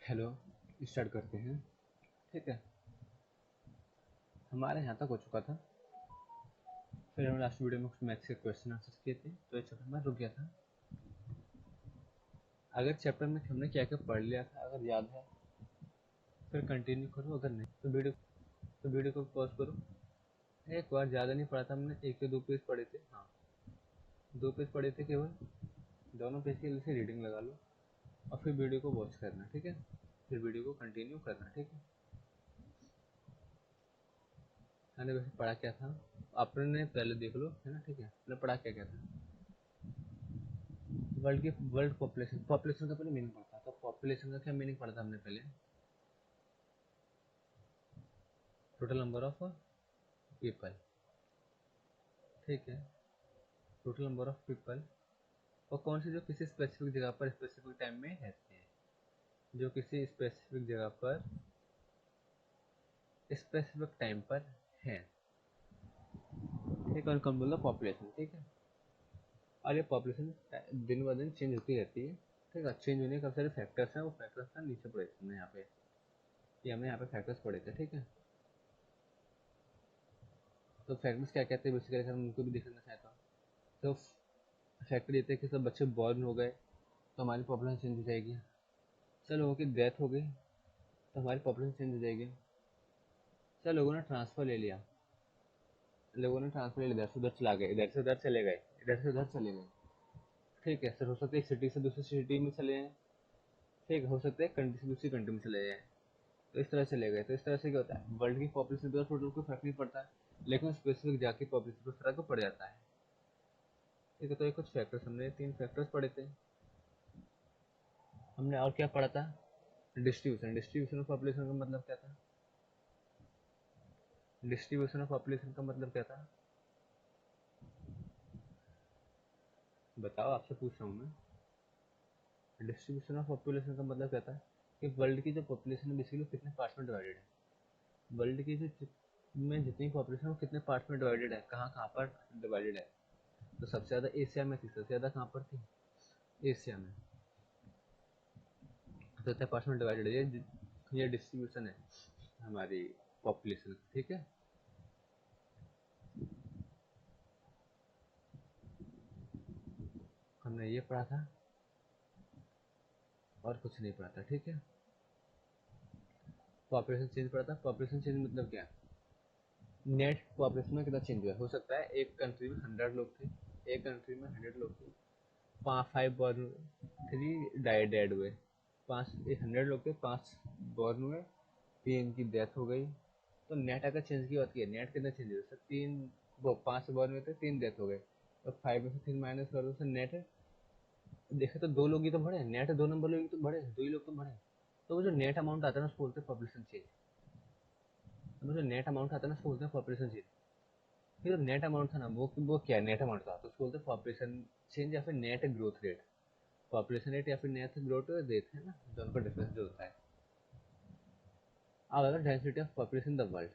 Hello. Start करते हैं। ठीक है। हमारे यहाँ तक हो चुका था। फिर हमने लास्ट वीडियो में कुछ मैथ्स के क्वेश्चन आंसर किए थे, तो इस चैप्टर में रुक गया था। अगर चैप्टर में हमने क्या क्या पढ़ लिया था, अगर याद है फिर कंटिन्यू करो, अगर नहीं तो वीडियो को पॉज करो। एक बार ज़्यादा नहीं पढ़ा था हमने, एक या दो पेज पढ़े थे। हाँ, दो पेज पढ़े थे केवल। दोनों पेज के लिए रीडिंग लगा लो और फिर वीडियो को वॉच करना। ठीक है, फिर वीडियो को कंटिन्यू करना। ठीक है। मैंने वैसे पढ़ा क्या था आपने पहले देख लो, है ना। ठीक है, मैंने पढ़ा क्या क्या था। वर्ल्ड पॉपुलेशन का पहले मीनिंग पढ़ता, तो पॉपुलेशन का क्या मीनिंग पढ़ा था हमने पहले। Total number of people. ठीक है, टोटल नंबर ऑफ पीपल। और कौन से, जो किसी स्पेसिफिक जगह पर स्पेसिफिक टाइम में रहते हैं, जो किसी स्पेसिफिक जगह पर स्पेसिफिक टाइम पर हैं। ठीक है, कौन बोला पॉपुलेशन। ठीक है। और ये पॉपुलेशन दिन ब दिन चेंज होती रहती है। ठीक है, चेंज होने के काफी सारे फैक्टर्स हैं, वो फैक्टर्स का नीचे पढ़े थे हमने यहाँ पे। ये हमने यहाँ पे फैक्टर्स पढ़े थे। ठीक है, तो फैक्टर्स क्या कहते हैं बेसिकली, हम उनको भी देखना चाहता हूँ। तो फैक्टर ये थे कि सब बच्चे बॉर्न हो गए तो हमारी पॉपुलेशन चेंज हो जाएगी। सब लोगों की डेथ हो गई तो हमारी पॉपुलेशन चेंज हो जाएगी। सब लोगों ने ट्रांसफ़र ले लिया, लोगों ने ट्रांसफ़र ले लिया, इधर से उधर चला गए, इधर से उधर चले गए, इधर से उधर चले गए। ठीक है सर, हो सकता है एक सिटी से दूसरी सिटी में चले जाएँ। ठीक है, हो सकता है कंट्री से दूसरी कंट्री में चले जाएँ। तो इस तरह चले गए, तो इस तरह से क्या होता है, वर्ल्ड की पॉपुलेशन पे टोटल कोई फर्क नहीं पड़ता है, लेकिन स्पेसिफिक जाके पॉपुलेशन पर फर्क पड़ जाता है। ठीक है, तो ये कुछ फैक्टर्स, हमने तीन फैक्टर्स पढ़े थे। हमने और क्या पढ़ा था, डिस्ट्रीब्यूशन ऑफ पॉपुलेशन का मतलब क्या था। डिस्ट्रीब्यूशन ऑफ पॉपुलेशन का मतलब क्या था, बताओ, आपसे पूछ रहा हूँ मैं। डिस्ट्रीब्यूशन ऑफ पॉपुलेशन का मतलब क्या था कि वर्ल्ड की जो पॉपुलेशन है बेसिकली कितने पार्ट्स में डिवाइडेड है। वर्ल्ड की जो में जितनी पॉपुलेशन है वो कितने पार्ट्स में डिवाइडेड है, कहाँ कहाँ पर डिवाइडेड है। तो सबसे ज़्यादा एशिया में थी, सबसे ज़्यादा कहाँ पर थी, एशिया में। तो इतने पार्ट्स में डिवाइडेड है, ये डिस्ट्रीब्यूशन है हमारी पॉपुलेशन। ठीक है, हमने ये पढ़ा था और कुछ नहीं पढ़ा था। ठीक है, पॉपुलेशन चेंज पढ़ा था। पॉपुलेशन चेंज मतलब क्या, नेट पॉपुलेशन में कितना चेंज हुआ। हो सकता है एक कंट्री में 100 लोग थे, एक कंट्री में 100 लोग थे, 5 बॉर्न, 3 डेड हुए। 100 लोग थे, 5 बॉर्न हुए, 3 की डेथ हो गई। तो नेट अगर चेंज की बात की, नेट कितना चेंज हुआ सर, 3, वो 5 बॉर्न हुए थे, 3 डेथ हो गए। तो 5 में से 3 माइनस कर दो सर, नेट देखे तो 2 लोग ही तो बढ़े, नेट 2 नंबर लोग ही तो बढ़े, 2 ही लोग तो बढ़े। तो वो जो नेट अमाउंट आता है ना उसको बोलते हैं पॉपुलेशन चेंज। तो जो नेट अमाउंट आता है ना उसको बोलते हैं पॉपुलेशन चेंज। फिर जो नेट अमाउंट था ना, वो क्या नेट अमाउंट था, तो उसको बोलते हैं पॉपुलेशन चेंज या फिर net growth rate. Population rate या फिर नेट ग्रोथ रेट है ना, दोनों का डिफरेंस जो होता है। अब अगर density of population the world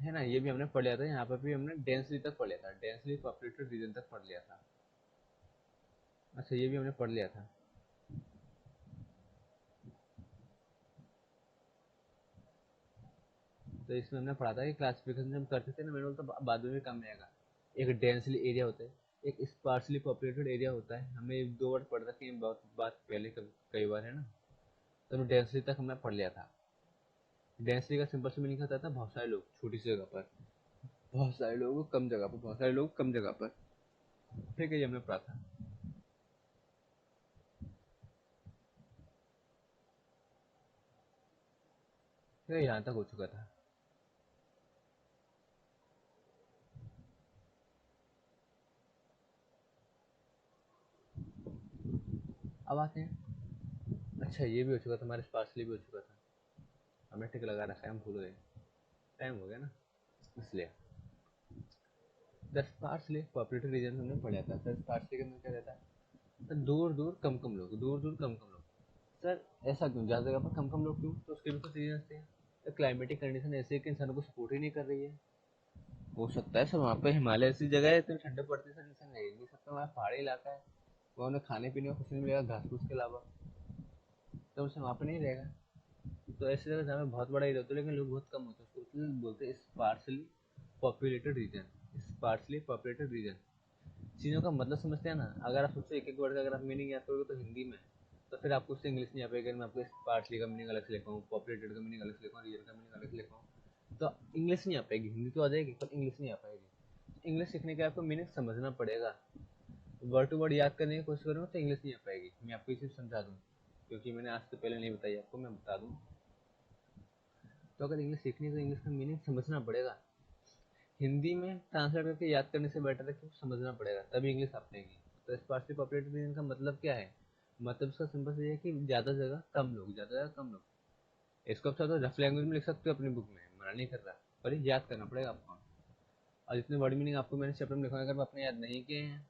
है ना, ये भी हमने पढ़ लिया था, यहाँ पर भी हमने डेंसिटी तक पढ़ लिया था, डेंसली पॉपुलेटेड रीजन तक पढ़ लिया था। अच्छा, ये भी हमने पढ़ लिया था। तो इसमें हमने पढ़ा था कि क्लासिफिकेशन हम करते थे ना, मैंने बोला तो बाद में भी काम में आएगा। एक डेंसली एरिया होता है, एक स्पार्सली पॉपुलेटेड एरिया होता है। हमें 2 वर्ड पढ़ रखे हैं, बहुत बात पहले कई बार, है ना। तो डेंसली तक हमने पढ़ लिया था। डेंसली का सिंपल से मीनिंग होता था बहुत सारे लोग छोटी सी जगह पर, बहुत सारे लोग कम जगह पर, बहुत सारे लोग कम जगह पर। ठीक है, ये हमने पढ़ा था। ठीक है, यहाँ तक हो चुका था। अब आते हैं, अच्छा ये भी हो चुका था, हमारे स्पार्सली भी हो चुका था। हमने टिक लगा रखा है, हम भूल गए, टाइम हो गया ना इसलिए। द स्पार्सली पॉपुलेटेड रीजन हमने पढ़ा था सर। स्पार्सली के अंदर क्या रहता है सर, दूर दूर कम कम लोग, दूर दूर कम कम लोग। सर ऐसा क्यों, ज़्यादा जगह पर कम कम लोग क्यों, तो उसके भी कुछ रीजन थे। तो क्लाइमेटिक कंडीशन ऐसी है कि इंसानों को सपोर्ट ही नहीं कर रही है। हो सकता है सर वहाँ पे हिमालय ऐसी जगह है, इतनी ठंडे पड़ती है सर, इंसान रह नहीं सकता, वहाँ पहाड़ी इलाका है, वहाँ उन्हें खाने पीने को कुछ नहीं मिलेगा घास फूस के अलावा। तो उससे वहाँ पे नहीं रहेगा। तो ऐसी जगह जहाँ पे बहुत बड़ा एरिया होता है लेकिन लोग बहुत कम होते हैं, उसको इसलिए बोलते हैं sparsely populated region. Sparsely populated region. चीज़ों का मतलब समझते हैं ना। अगर आप सोचो एक एक वर्ड का अगर आप मीनिंग याद करोगे तो हिंदी में, तो फिर आपको उससे इंग्लिश नहीं आ पाएगी। अगर मैं आपको स्पार्सली का मीनिंग अलग से लिखा हूँ, पॉपुलेटेड का मीनिंग अलग से लिखा हूँ, रीजन का मीनिंग अलग से लिखा हूँ, तो इंग्लिश नहीं आ पाएगी। हिंदी तो आ जाएगी पर इंग्लिश नहीं आ पाएगी। इंग्लिश सीखने के आपको मीनिंग समझना पड़ेगा। वर्ड टू वर्ड याद करने की कोशिश करूँगा तो इंग्लिश नहीं आ पाएगी। मैं आपको ये चीज़ समझा दूँ क्योंकि मैंने आज से पहले नहीं बताई आपको, मैं बता दूँ। तो अगर इंग्लिश सीखनी है तो इंग्लिश का मीनिंग समझना पड़ेगा। हिंदी में ट्रांसलेट करके याद करने से बेटर है कि समझना पड़ेगा, तभी इंग्लिश आ पाएगी। तो स्पार्सली पॉपुलेटेड रीजन का मतलब क्या है? मतलब इसका सिंपल से ये है कि ज़्यादा जगह कम लोग, ज़्यादा जगह कम लोग। इसको आप चाहो तो रफ लैंग्वेज में लिख सकते हो अपनी बुक में, मना नहीं कर रहा, पर ये याद करना पड़ेगा आपको। और जितने वर्ड मीनिंग आपको मैंने चैप्टर में लिखा है, अगर आप अपने याद नहीं किए हैं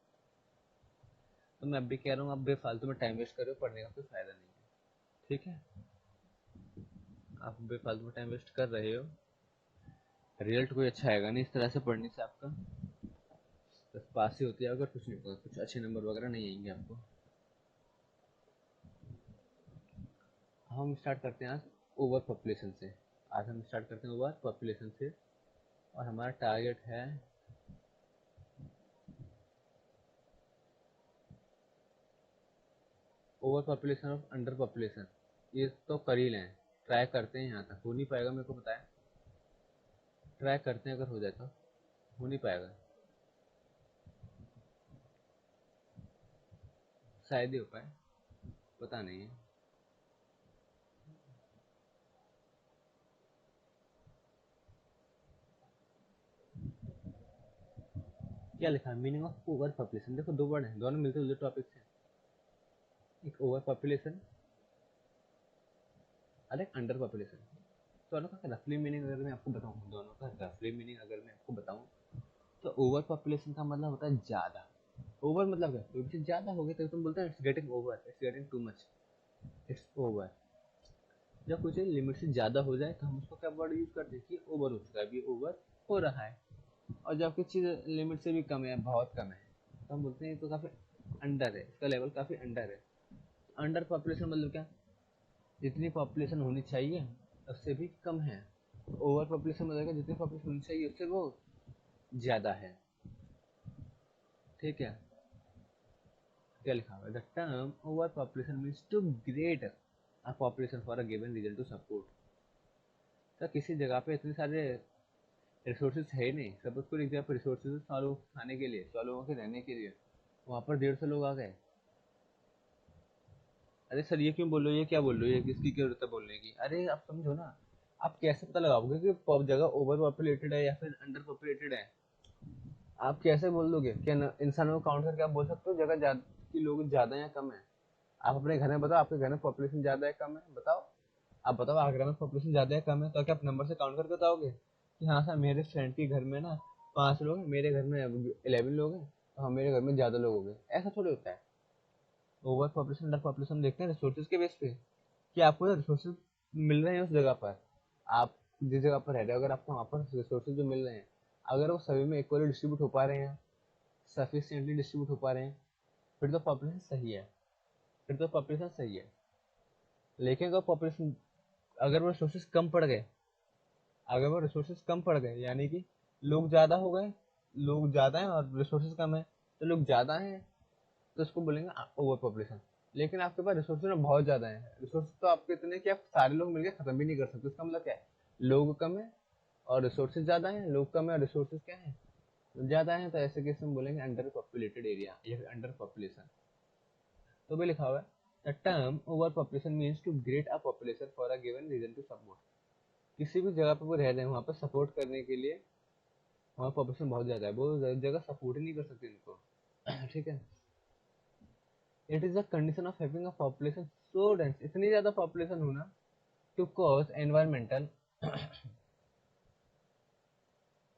तो मैं अब भी कह रहा हूँ, आप बेफालतू में टाइम वेस्ट कर रहे हो, पढ़ने का कोई फायदा नहीं है। ठीक है, आप बेफालतू में टाइम वेस्ट कर रहे हो, रिजल्ट कोई अच्छा आएगा नहीं इस तरह से पढ़ने से आपका। बस पास ही होती है अगर कुछ नहीं होगा, कुछ अच्छे नंबर वगैरह नहीं आएंगे आपको। हम स्टार्ट करते हैं आज ओवर पॉपुलेशन से। आज हम स्टार्ट करते हैं ओवर पॉपुलेशन से, और हमारा टारगेट है over population of under population. ये तो कर ही लें, ट्राई करते हैं। यहाँ तक हो नहीं पाएगा मेरे को पता है, ट्राई करते हैं, अगर हो जाए तो। हो नहीं पाएगा, शायद ही हो पाए, पता नहीं है। क्या लिखा है मीनिंग ऑफ ओवर पॉपुलेशन? देखो दो वर्ड हैं, दोनों मिलते जुलते टॉपिक्स हैं। एक ओवर पॉपुलेशन और एक अंडर पॉपुलेशन। दोनों का रफली मीनिंग अगर मैं आपको बताऊं, दोनों का रफली मीनिंग अगर मैं आपको बताऊं, तो ओवर पॉपुलेशन का मतलब होता है ज्यादा। ओवर मतलब क्या? कोई भी चीज ज्यादा हो गई तो तुम बोलते हैं it's getting over, it's getting too much, it's over. जब कुछ लिमिट से ज्यादा हो जाए तो हम उसको क्या वर्ड यूज करते हैं कि ओवर हो चुका है, अभी ओवर हो रहा है। और जब कुछ चीज लिमिट से भी कम है, बहुत कम है, तो हम बोलते हैं तो काफी अंडर है, इसका लेवल काफी अंडर है। अंडर पॉपुलेशन मतलब क्या? जितनी पॉपुलेशन होनी चाहिए उससे भी कम है। ओवर पॉपुलेशन मतलब जितनी पॉपुलेशन होनी चाहिए उससे वो ज्यादा है। ठीक है, क्या लिखा हुआ है? The term overpopulation means too great a population for a given region to support. तो किसी जगह पे इतने सारे रिसोर्सेज है ही नहीं, सपोज को लीजिए आप रिसोर्सेज 100 लोग खाने के लिए, 100 लोगों के रहने के लिए, वहाँ पर 150 लोग आ गए। अरे सर ये क्यों बोल रहे हो, ये क्या बोल रहे हो, ये किसकी क्या जरूरत है बोलने की? अरे आप समझो ना। आप कैसे पता लगाओगे कि जगह ओवर पॉपुलेटेड है या फिर अंडर पॉपुलेटेड है? आप कैसे बोल दोगे? क्या इंसानों को काउंट करके आप बोल सकते हो जगह कि लोग ज्यादा या कम है? आप अपने घर में बताओ, आपके घर में पॉपुलेशन ज्यादा है कम है, बताओ। आप बताओ आगरा में पॉपुलेशन ज्यादा है कम है, तो क्या आप नंबर से काउंट करके बताओगे कि हाँ सर मेरे फ्रेंड के घर में ना 5 लोग हैं, मेरे घर में 11 लोग हैं, तो हाँ मेरे घर में ज्यादा लोग हो गए? ऐसा थोड़ी होता है। ओवर पॉपुलेशन अंडर पॉपुलेशन देखते हैं रिसोर्सेज के बेस पे, कि आपको रिसोर्सेज मिल रहे हैं उस जगह पर। आप जिस जगह पर रह रहे हो, अगर आपको वहाँ पर रिसोर्सेज जो मिल रहे हैं, अगर वो सभी में इक्वली डिस्ट्रीब्यूट हो पा रहे हैं, सफिशिएंटली डिस्ट्रीब्यूट हो पा रहे हैं, फिर तो पॉपुलेशन सही है, फिर तो पॉपुलेशन सही है। लेकिन अगर पॉपुलेशन, अगर वो रिसोर्सेज कम पड़ गए, अगर वो रिसोर्सेज कम पड़ गए यानी कि लोग ज़्यादा हो गए, लोग ज़्यादा हैं और रिसोर्सेज कम है, तो लोग ज़्यादा हैं तो इसको बोलेंगे ओवर पॉपुलेशन। लेकिन आपके पास रिसोर्सेज में बहुत ज़्यादा है, रिसोर्सेज तो आपके इतने कि आप सारे लोग मिलकर ख़त्म भी नहीं कर सकते। इसका मतलब क्या है? लोग कम है और रिसोर्सेज ज़्यादा हैं, लोग कम है और रिसोर्सेज क्या है? ज़्यादा है। तो ऐसे केस में बोलेंगे अंडर पॉपुलेटेड एरिया या फिर अंडर पॉपुलेशन। तो भी लिखा हुआ है the term overpopulation means too great a population for a given region to support. किसी भी जगह पर वो रह रहे हैं वहाँ पर सपोर्ट करने के लिए, वहाँ पॉपुलेशन बहुत ज़्यादा है, वो जगह सपोर्ट ही नहीं कर सकती इनको। ठीक है, it is a condition of having a population so dense, इतनी ज़्यादा पॉपुलेशन होना to cause environmental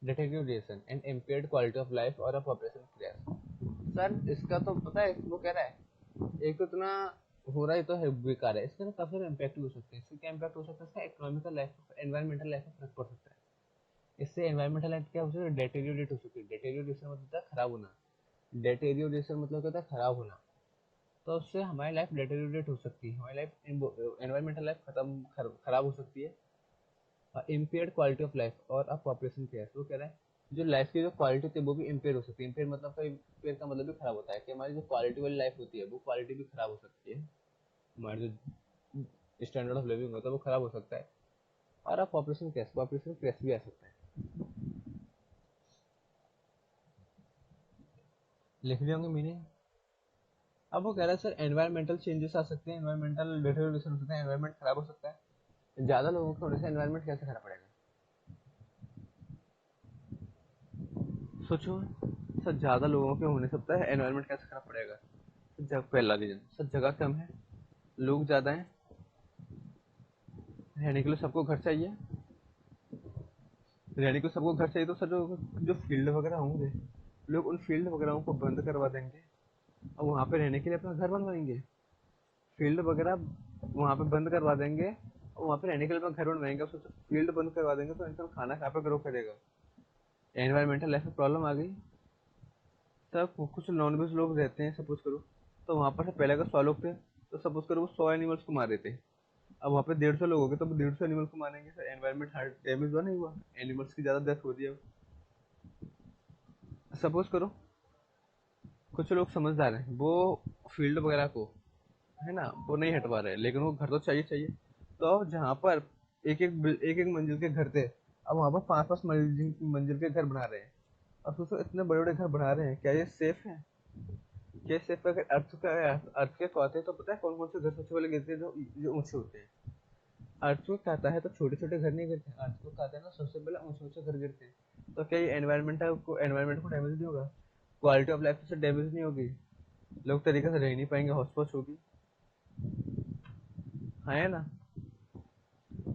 deterioration and impaired quality of life और a population crash। सर इसका तो पता है, वो कह रहा है एक तो इतना हो रहा है तो है बेकार है, इसका ना काफी इम्पैक्ट हो सकते हैं। इससे क्या इम्पैक्ट हो सकता है? इसका इकोनॉमिकल लाइफ, एनवायरमेंटल लाइफ में फर्क पड़ सकता है। इससे एनवायरमेंटल लाइफ क्या हो सकता है? डेटेरियोरेट हो सकती है। डेटेरियोरेशन मतलब होता है खराब होना। डेटेरियोरेशन मतलब क्या होता है? खराब होना। तो उससे हमारी लाइफ डेटेरियोरेट हो सकती है, हमारी लाइफ एनवायरमेंटल लाइफ खराब हो सकती है। इम्पेयर्ड क्वालिटी ऑफ लाइफ और अब पॉपुलेशन केयर, वो कह रहा है जो लाइफ की जो क्वालिटी होती है वो भी इम्पेयर हो सकती है। इम्पेयर मतलब इम्पेयर का मतलब भी खराब होता है कि हमारी जो क्वालिटी वाली लाइफ होती है वो क्वालिटी भी खराब हो सकती है, हमारी जो स्टैंडर्ड ऑफ लिविंग होता है वो खराब हो सकता है। और अब पॉपुलेशन क्रैश भी आ सकता है। लिख लिया होंगे मीनिंग। अब वो कह रहा है सर एनवायरमेंटल चेंजेस आ सकते हैं, एनवायरमेंटल डिटोरेशन हो सकता है, एनवायरमेंट खराब हो सकता है। ज्यादा लोगों के होने से एनवायरमेंट कैसे खराब पड़ेगा, सोचो। सर ज्यादा लोगों के होने से सकता है एनवायरमेंट कैसे खराब पड़ेगा। पहला रीजन सर जगह कम है, लोग ज्यादा हैं, रहने के लिए सबको घर चाहिए। रहने को सबको घर चाहिए तो सर जो जो फील्ड वगैरह होंगे, लोग उन फील्ड वगैरह को बंद करवा देंगे और वहाँ पे रहने के लिए अपना घर बनवाएंगे। फील्ड वगैरह वहाँ पे बंद करवा देंगे और वहाँ पे रहने के लिए अपना घर बनवाएंगे। अब सोचो फील्ड बंद करवा देंगे तो इंसान खाना कहाँ पे ग्रो करेगा। एनवायरमेंटल लाइफ में प्रॉब्लम आ गई। तब कुछ नॉन वेज लोग रहते हैं सपोज करो, तो वहाँ पर पहले अगर 100 लोग थे तो सपोज करो वो 100 एनिमल्स को मार रहे थे। अब वहाँ पे 150 लोग हो गए तो 150 एनिमल को मारेंगे, सर एनवायरमेंट डैमेज हुआ नहीं हुआ, एनिमल्स की ज़्यादा डेथ हो रही है। सपोज करो कुछ लोग समझदार हैं, वो फील्ड वगैरह को है ना वो नहीं हटवा रहे, लेकिन वो घर तो चाहिए चाहिए। तो अब जहाँ पर एक एक मंजिल के घर थे, अब वहाँ पर 5-5 मंजिल मंजिल के घर बना रहे हैं। अब सोचो इतने बड़े बड़े घर बना रहे हैं, क्या ये सेफ है? क्या सेफ? अगर अर्थ के आते हैं तो पता है कौन कौन से घर सबसे पहले गिरते हैं, जो जो ऊंचे होते हैं। अर्थक्वेक आता है तो छोटे छोटे घर नहीं गिरते, अर्थक्वेक आता है ना सबसे पहले ऊंचे ऊंचे घर गिरते हैं। तो क्या ये एनवायरमेंट को डैमेज नहीं होगा? क्वालिटी ऑफ लाइफ से डैमेज नहीं होगी? लोग तरीके से रह नहीं पाएंगे, हौस होगी, है ना?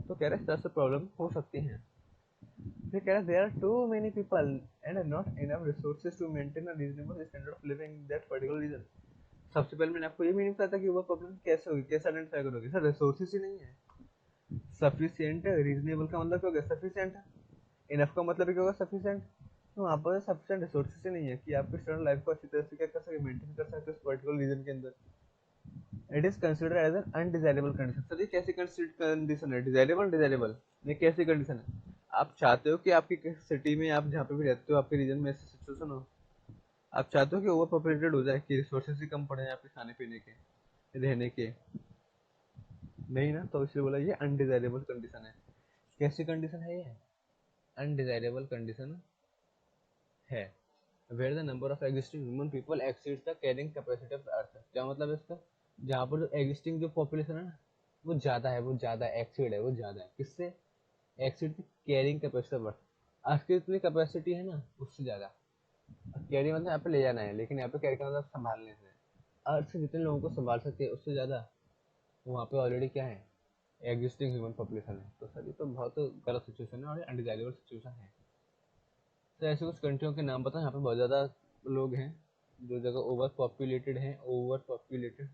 तो कह रहे हैं इस तरह से प्रॉब्लम हो सकती है। फिर कह रहे हैं there are too many people and not enough resources to maintain a reasonable standard of living in that particular region. सबसे पहले मैंने आपको ये मीनिंग बताया था कि वो प्रॉब्लम कैसे होगी, कैसे आइडेंटिफाई करोगे। सर रिसोर्सेज ही नहीं है। सफिशिएंट रीजनेबल का मतलब क्या होगा? सफिशिएंट। इनफ का मतलब क्या होगा? सफिशिएंट। तो वहाँ पर सफिशिएंट रिसोर्सेज ही नहीं है कि आपके स्टूडेंट लाइफ को अच्छी तरह से क्या कर सके, मेंटेन कर सकते उस पर्टिकुलर रीजन के अंदर। It is considered as an undesirable condition. Sir ये कैसी कंडीशन है? डिजायरेबल डिजायरेबल ये कैसी कंडीशन है? आप चाहते हो कि आपकी सिटी में, आप जहाँ पे भी रहते हो, आपके रीजन में ऐसी सिचुएशन हो, आप चाहते हो कि ओवर पॉपुलेटेड हो जाए, कि रिसोर्सेज ही कम पड़े हैं आपके खाने पीने के, रहने के? नहीं ना, तो इसलिए बोला ये अनडिजायरेबल कंडीशन है। कैसी कंडीशन है ये? अनडिजायरेबल कंडीशन है where the number of existing human people exceeds the carrying capacity of earth. क्या मतलब है इसका? जहाँ पर जो एग्जिस्टिंग जो पॉपुलेशन है ना वो ज्यादा है, वो ज्यादा एक्सीड है, वो ज्यादा है किससे? एक्सीड की कैरिंग कैपेसिटी ऑफ अर्थ। अर्थ की जितनी कैपेसिटी है ना उससे ज्यादा। कैरी मतलब यहाँ पे ले जाना है, लेकिन यहाँ पे कैरी का मतलब संभालने से। अर्थ से जितने लोगों को संभाल सकते हैं उससे ज्यादा वहाँ पे ऑलरेडी क्या है? एग्जिस्टिंग ह्यूमन पॉपुलेशन है। तो सर ये तो बहुत गलत सिचुएशन है और अनडिजायरेबल सिचुएशन है। तो ऐसे कुछ कंट्रियों के नाम बताओ यहाँ पे बहुत ज़्यादा लोग हैं, जो जगह ओवर पॉपुलेटेड हैं, ओवर पॉपुलेटेड।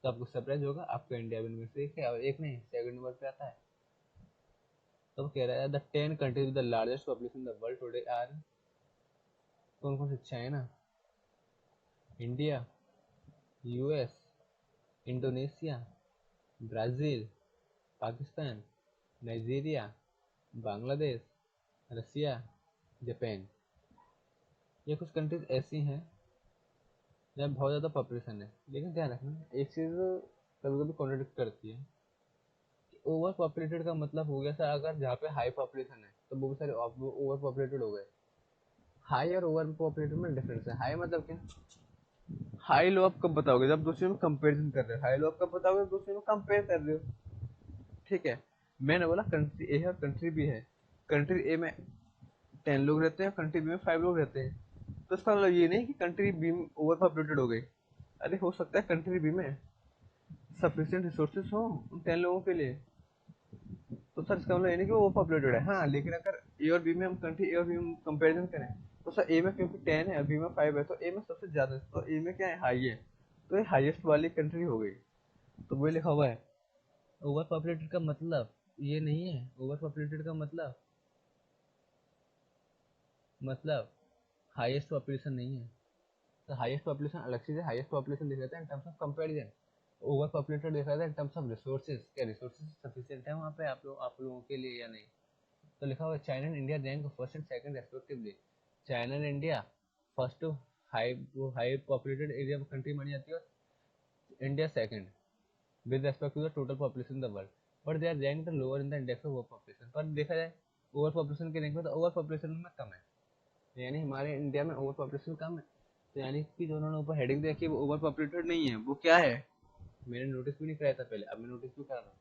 तो आपको सरप्राइज होगा, आपका इंडिया भी इनमें से एक है और एक नहीं, सेकंड नंबर पे आता है। तो वो कह रहा है the 10 countries with the largest population in the world today are, कौन कौन सी? China, India, US, Indonesia, Brazil, Pakistan, Nigeria, Bangladesh, Russia, Japan. ये कुछ कंट्रीज ऐसी हैं जहाँ बहुत ज़्यादा पॉपुलेशन है। लेकिन ध्यान रखना एक चीज़ कभी कभी कॉन्ट्रडिक्ट करती है। ओवर पॉपुलेटेड का मतलब हो गया सर अगर जहाँ पे हाई पॉपुलेशन है तो बहुत सारे ओवर पॉपुलेटेड हो गए। हाई और ओवर पॉपुलेटेड में डिफरेंस है। हाई मतलब क्या? हाई लो आप कब बताओगे? जब दूसरे में कंपेरिजन कर रहे हो। हाई लो आप कब बताओगे? दूसरे में कंपेयर कर रहे हो। ठीक है, मैंने बोला कंट्री ए है और कंट्री बी है। कंट्री ए में 10 लोग रहते हैं, कंट्री बी में 5 लोग रहते हैं। तो इसका मतलब ये नहीं कि कंट्री बी में ओवर पॉपुलेटेड हो गई। अरे हो सकता है कंट्री बी में सफिशिएंट रिसोर्सेज हो उन 10 लोगों के लिए। तो सर इसका मतलब ये नहीं कि वो पॉपुलेटेड है। हाँ, लेकिन अगर ए और बी में हम कंट्री ए और बी में कंपेरिजन करें तो सर ए में क्योंकि 10 है, बी में 5 है, तो ए में सबसे ज्यादा है, तो ए में क्या है? हाई है। तो ये हाईएस्ट वाली कंट्री हो गई। तो वही लिखा हुआ है। ओवर पॉपुलेटेड का मतलब ये नहीं है। ओवर पॉपुलेटेड का मतलब हाईएस्ट पॉपुलेशन नहीं है। तो हाईएस्ट पॉपुलेशन अलग चीज है, हाईएस्ट पॉपुलेशन देखा जाता है in terms of comparison, over populated देखा जाता है इन टर्म्स ऑफ रिसोर्सेज, क्या रिसोर्सेज सफिशिएंट है वहाँ पे आप लोगों के लिए या नहीं। तो लिखा हुआ China and India rank first and second respectively. China and India first high populated area country मानी जाती है, और India second with respect to the total population in the world, but they are ranked lower in the index of overpopulation। पर देखा जाए over population के rank में तो ओवर पॉपुलेशन में कम है, यानी हमारे इंडिया में ओवर पॉपुलेशन कम है, तो यानी कि जो उन्होंने ऊपर हेडिंग देखी वो ओवर पॉपुलेटेड नहीं है, वो क्या है, मैंने नोटिस भी नहीं कराया था पहले, अब मैं नोटिस भी कर रहा हूँ।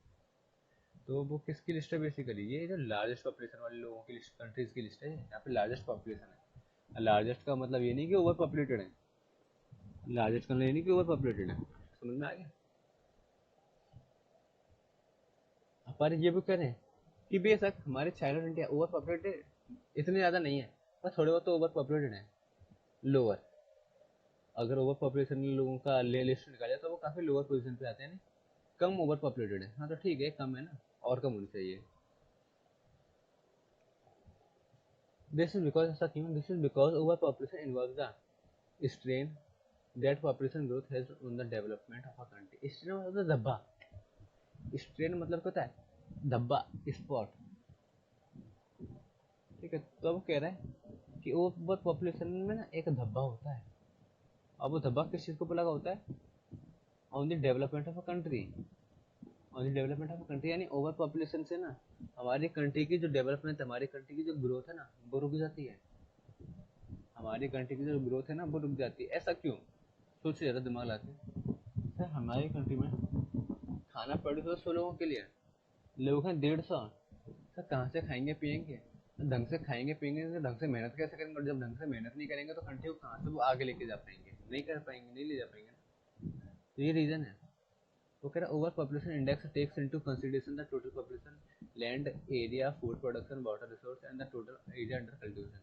तो वो किसकी लिस्ट है बेसिकली, ये जो लार्जेस्ट पॉपुलेशन वाले लोगों की लिस्ट, कंट्रीज की लिस्ट है, यहाँ पे लार्जेस्ट पॉपुलेशन है। लार्जेस्ट का मतलब ये नहीं कि ओवर पॉपुलेटेड है, लार्जेस्ट का नहीं कि ओवर पॉपुलेटेड है, समझ में आ गया। पर ये भी कह रहे हैं कि बेशक हमारे चाइना और इंडिया ओवर पॉपुलेटेड इतने ज़्यादा नहीं है, पर थोड़े बहुत तो ओवर पॉपुलेटेड है, लोअर। अगर ओवर पॉपुलेशन लोगों का लिस्ट निकाला जाए तो वो काफ़ी लोअर पोजीशन पे आते हैं, कम ओवर पॉपुलेटेड है। हाँ तो ठीक है, कम है ना, और कम होनी चाहिए। दिस इज बिकॉज ऐसा क्यों, this is because over population involve the strain that population growth has on the development of a country. Strain मतलब धब्बा, स्ट्रेन मतलब क्या होता है, धब्बा, स्पॉट, ठीक है। तो अब कह रहा है कि ओवर पॉपुलेशन में ना एक धब्बा होता है, अब वो धब्बा किस चीज़ के ऊपर लगा होता है, on the development of a country, on the development of a country, यानी ओवर पॉपुलेशन से ना हमारी कंट्री की जो डेवलपमेंट है, हमारी कंट्री की जो ग्रोथ है ना वो रुक जाती है, हमारी कंट्री की जो ग्रोथ है ना वो रुक जाती है। ऐसा क्यों, सोचिए ज़्यादा दिमाग लाते। सर हमारी कंट्री में खाना प्रोड्यूस होता 100 लोगों के लिए, लोग हैं 150, सर कहाँ से खाएंगे पिएंगे, ढंग से खाएंगे पिएंगे तो ढंग से मेहनत कैसे करेंगे, और जब ढंग से मेहनत नहीं करेंगे तो कंट्री को कहाँ से वो आगे लेके जा पाएंगे, नहीं कर पाएंगे, नहीं ले जा पाएंगे ना। तो ये रीज़न है। वो कह रहा overpopulation index takes into consideration the total population, land area, food production, water resource and the total area under cultivation.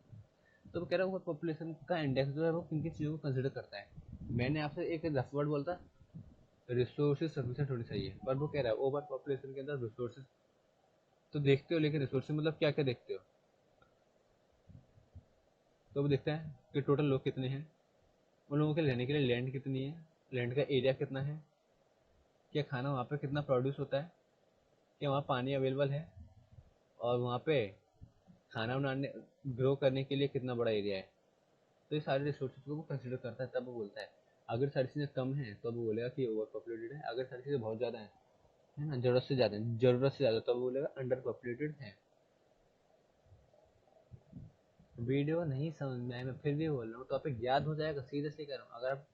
तो वो कह रहा है ओवर पॉपुलेशन का इंडेक्स जो है वो किन किन चीज़ों को कंसिडर करता है। मैंने आपसे एक रफ वर्ड बोलता, रिसोर्सेज सफिशिएंट होनी चाहिए, पर वो कह रहा है ओवर पॉपुलेशन के अंदर रिसोर्सेज तो देखते हो, लेकिन रिसोर्सेज मतलब क्या क्या देखते हो, तो वो देखता है कि टोटल लोग कितने हैं, उन लोगों के रहने के लिए लैंड कितनी है, लैंड का एरिया कितना है, क्या खाना वहाँ पे कितना प्रोड्यूस होता है, क्या वहाँ पानी अवेलेबल है, और वहाँ पे खाना बनाने ग्रो करने के लिए कितना बड़ा एरिया है। तो ये सारे रिसोर्सेज को वो कंसिडर करता है, तब वो बोलता है। अगर सारी चीज़ें कम हैं तो वो बोलेगा कि ओवर पॉपुलेटेड है, अगर सारी चीज़ें बहुत ज़्यादा है ना, ज़रूरत से ज़्यादा है, ज़रूरत से ज़्यादा, तो वो बोलेगा अंडर पॉपुलेटेड है। वीडियो नहीं समझ में आए मैं फिर भी बोल रहा हूँ, टॉपिक याद हो जाएगा, सीरियसली कह रहा हूँ। अगर आप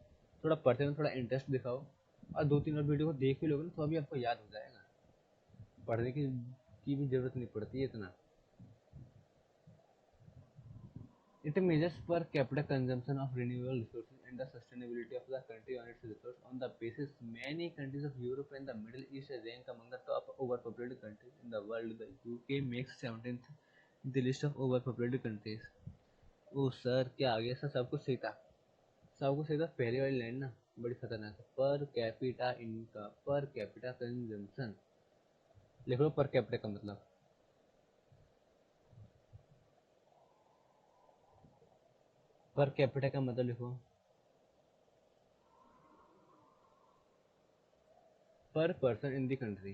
थोड़ा पढ़ते में थोड़ा इंटरेस्ट दिखाओ और 2-3 और वीडियो को देख भी लोगे ना तो अभी आपको याद हो जाएगा, पढ़ने की भी जरूरत नहीं पड़ती है इतना। It measures per capita consumption of renewable resources and the sustainability of the country on its resource. On the basis, many countries of Europe and the Middle East rank among the top overpopulated countries in the world. The UK makes 17th in the list of overpopulated countries. Oh sir क्या आ गया sir, सब कुछ सही था, सब कुछ सही था, पहली वाली लाइन ना बड़ी खतरनाक है। पर कैपिटा इनका, पर कैपिटा कंजम्पशन लिख लो, पर कैपिटा का मतलब, पर कैपिटा का मतलब लिखो, पर पर्सन इन दी कंट्री,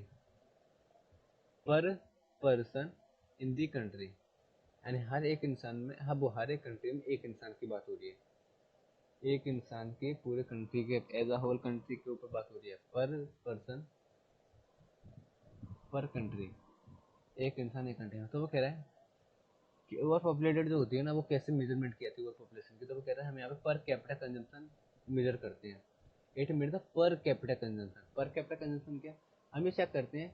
पर पर्सन इन दी कंट्री, यानी हर एक इंसान में, अब वो हर एक कंट्री में एक इंसान की बात हो रही है, एक इंसान के पूरे कंट्री के एज अ होल कंट्री के ऊपर बात हो रही है। पर पर्सन पर कंट्री, एक इंसान एक कंट्री में। तो वो कह रहा है कि ओवर पॉपुलेटेड जो होती है ना वो कैसे मेजरमेंट की जाती है ओवर पॉपुलेशन की, तो वो कह रहा है हम यहाँ पे पर कैपिटा कंजम्पशन मेजर करते हैं। It mean the per capita consumption, per capita consumption क्या, हम ये चेक करते हैं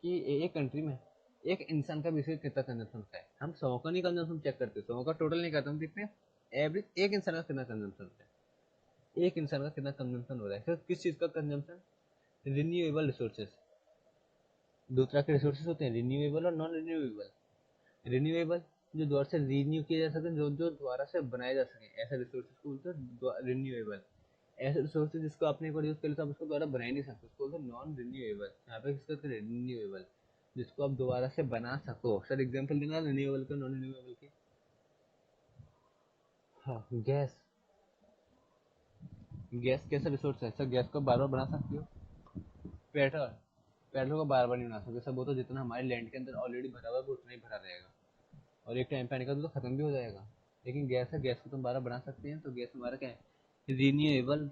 कि एक कंट्री में एक इंसान का बेसिक कितना कंजम्पशन होता है। हम 100 का नहीं कंजम्पशन चेक करते, 100 का टोटल नहीं करते, हम देखते हैं एवरेज एक इंसान का कितना कंजम्पशन होता है, एक इंसान का कितना कंजम्पशन हो रहा है। फिर किस चीज़ का कंजम्पशन, रिन्यूएबल रिसोर्सेज, दो तरह के रिसोर्सेज होते हैं, रिन्यूएबल और नॉन रिन्यूएबल। रिन्यूएबल जो दोबारा से रिन्यू किए जा सके, जो जो दोबारा से बनाए जा सके, ऐसे रिसोर्सेज को बोलते हैं रिन्यूएबल। ऐसे रिसोर्सेज जिसको आपने एक बार यूज कर लिया तो आप उसको दोबारा बना ही नहीं सकते, उसको बोलते हैं नॉन रिन्यूएबल। यहाँ पे किसका रिन्यूएबल, जिसको आप दोबारा से बना सको। सर एग्जांपल देना रिन्यूएबल का, नॉन रिन्यूएबल की। हाँ गैस, गैस कैसा रिसोर्स है सर? गैस को बार बार बना सकती हो। पेट्रोल, पेट्रोल को बार बार नहीं बना सकते सर, वो तो जितना हमारे लैंड के अंदर ऑलरेडी भरा हुआ है वो उतना ही भरा रहेगा, और एक टाइम पे आने का तो खत्म भी हो जाएगा। लेकिन गैस है, गैस को तुम बार बार बना सकते हैं, तो गैस हमारा क्या है, रीन्यूएबल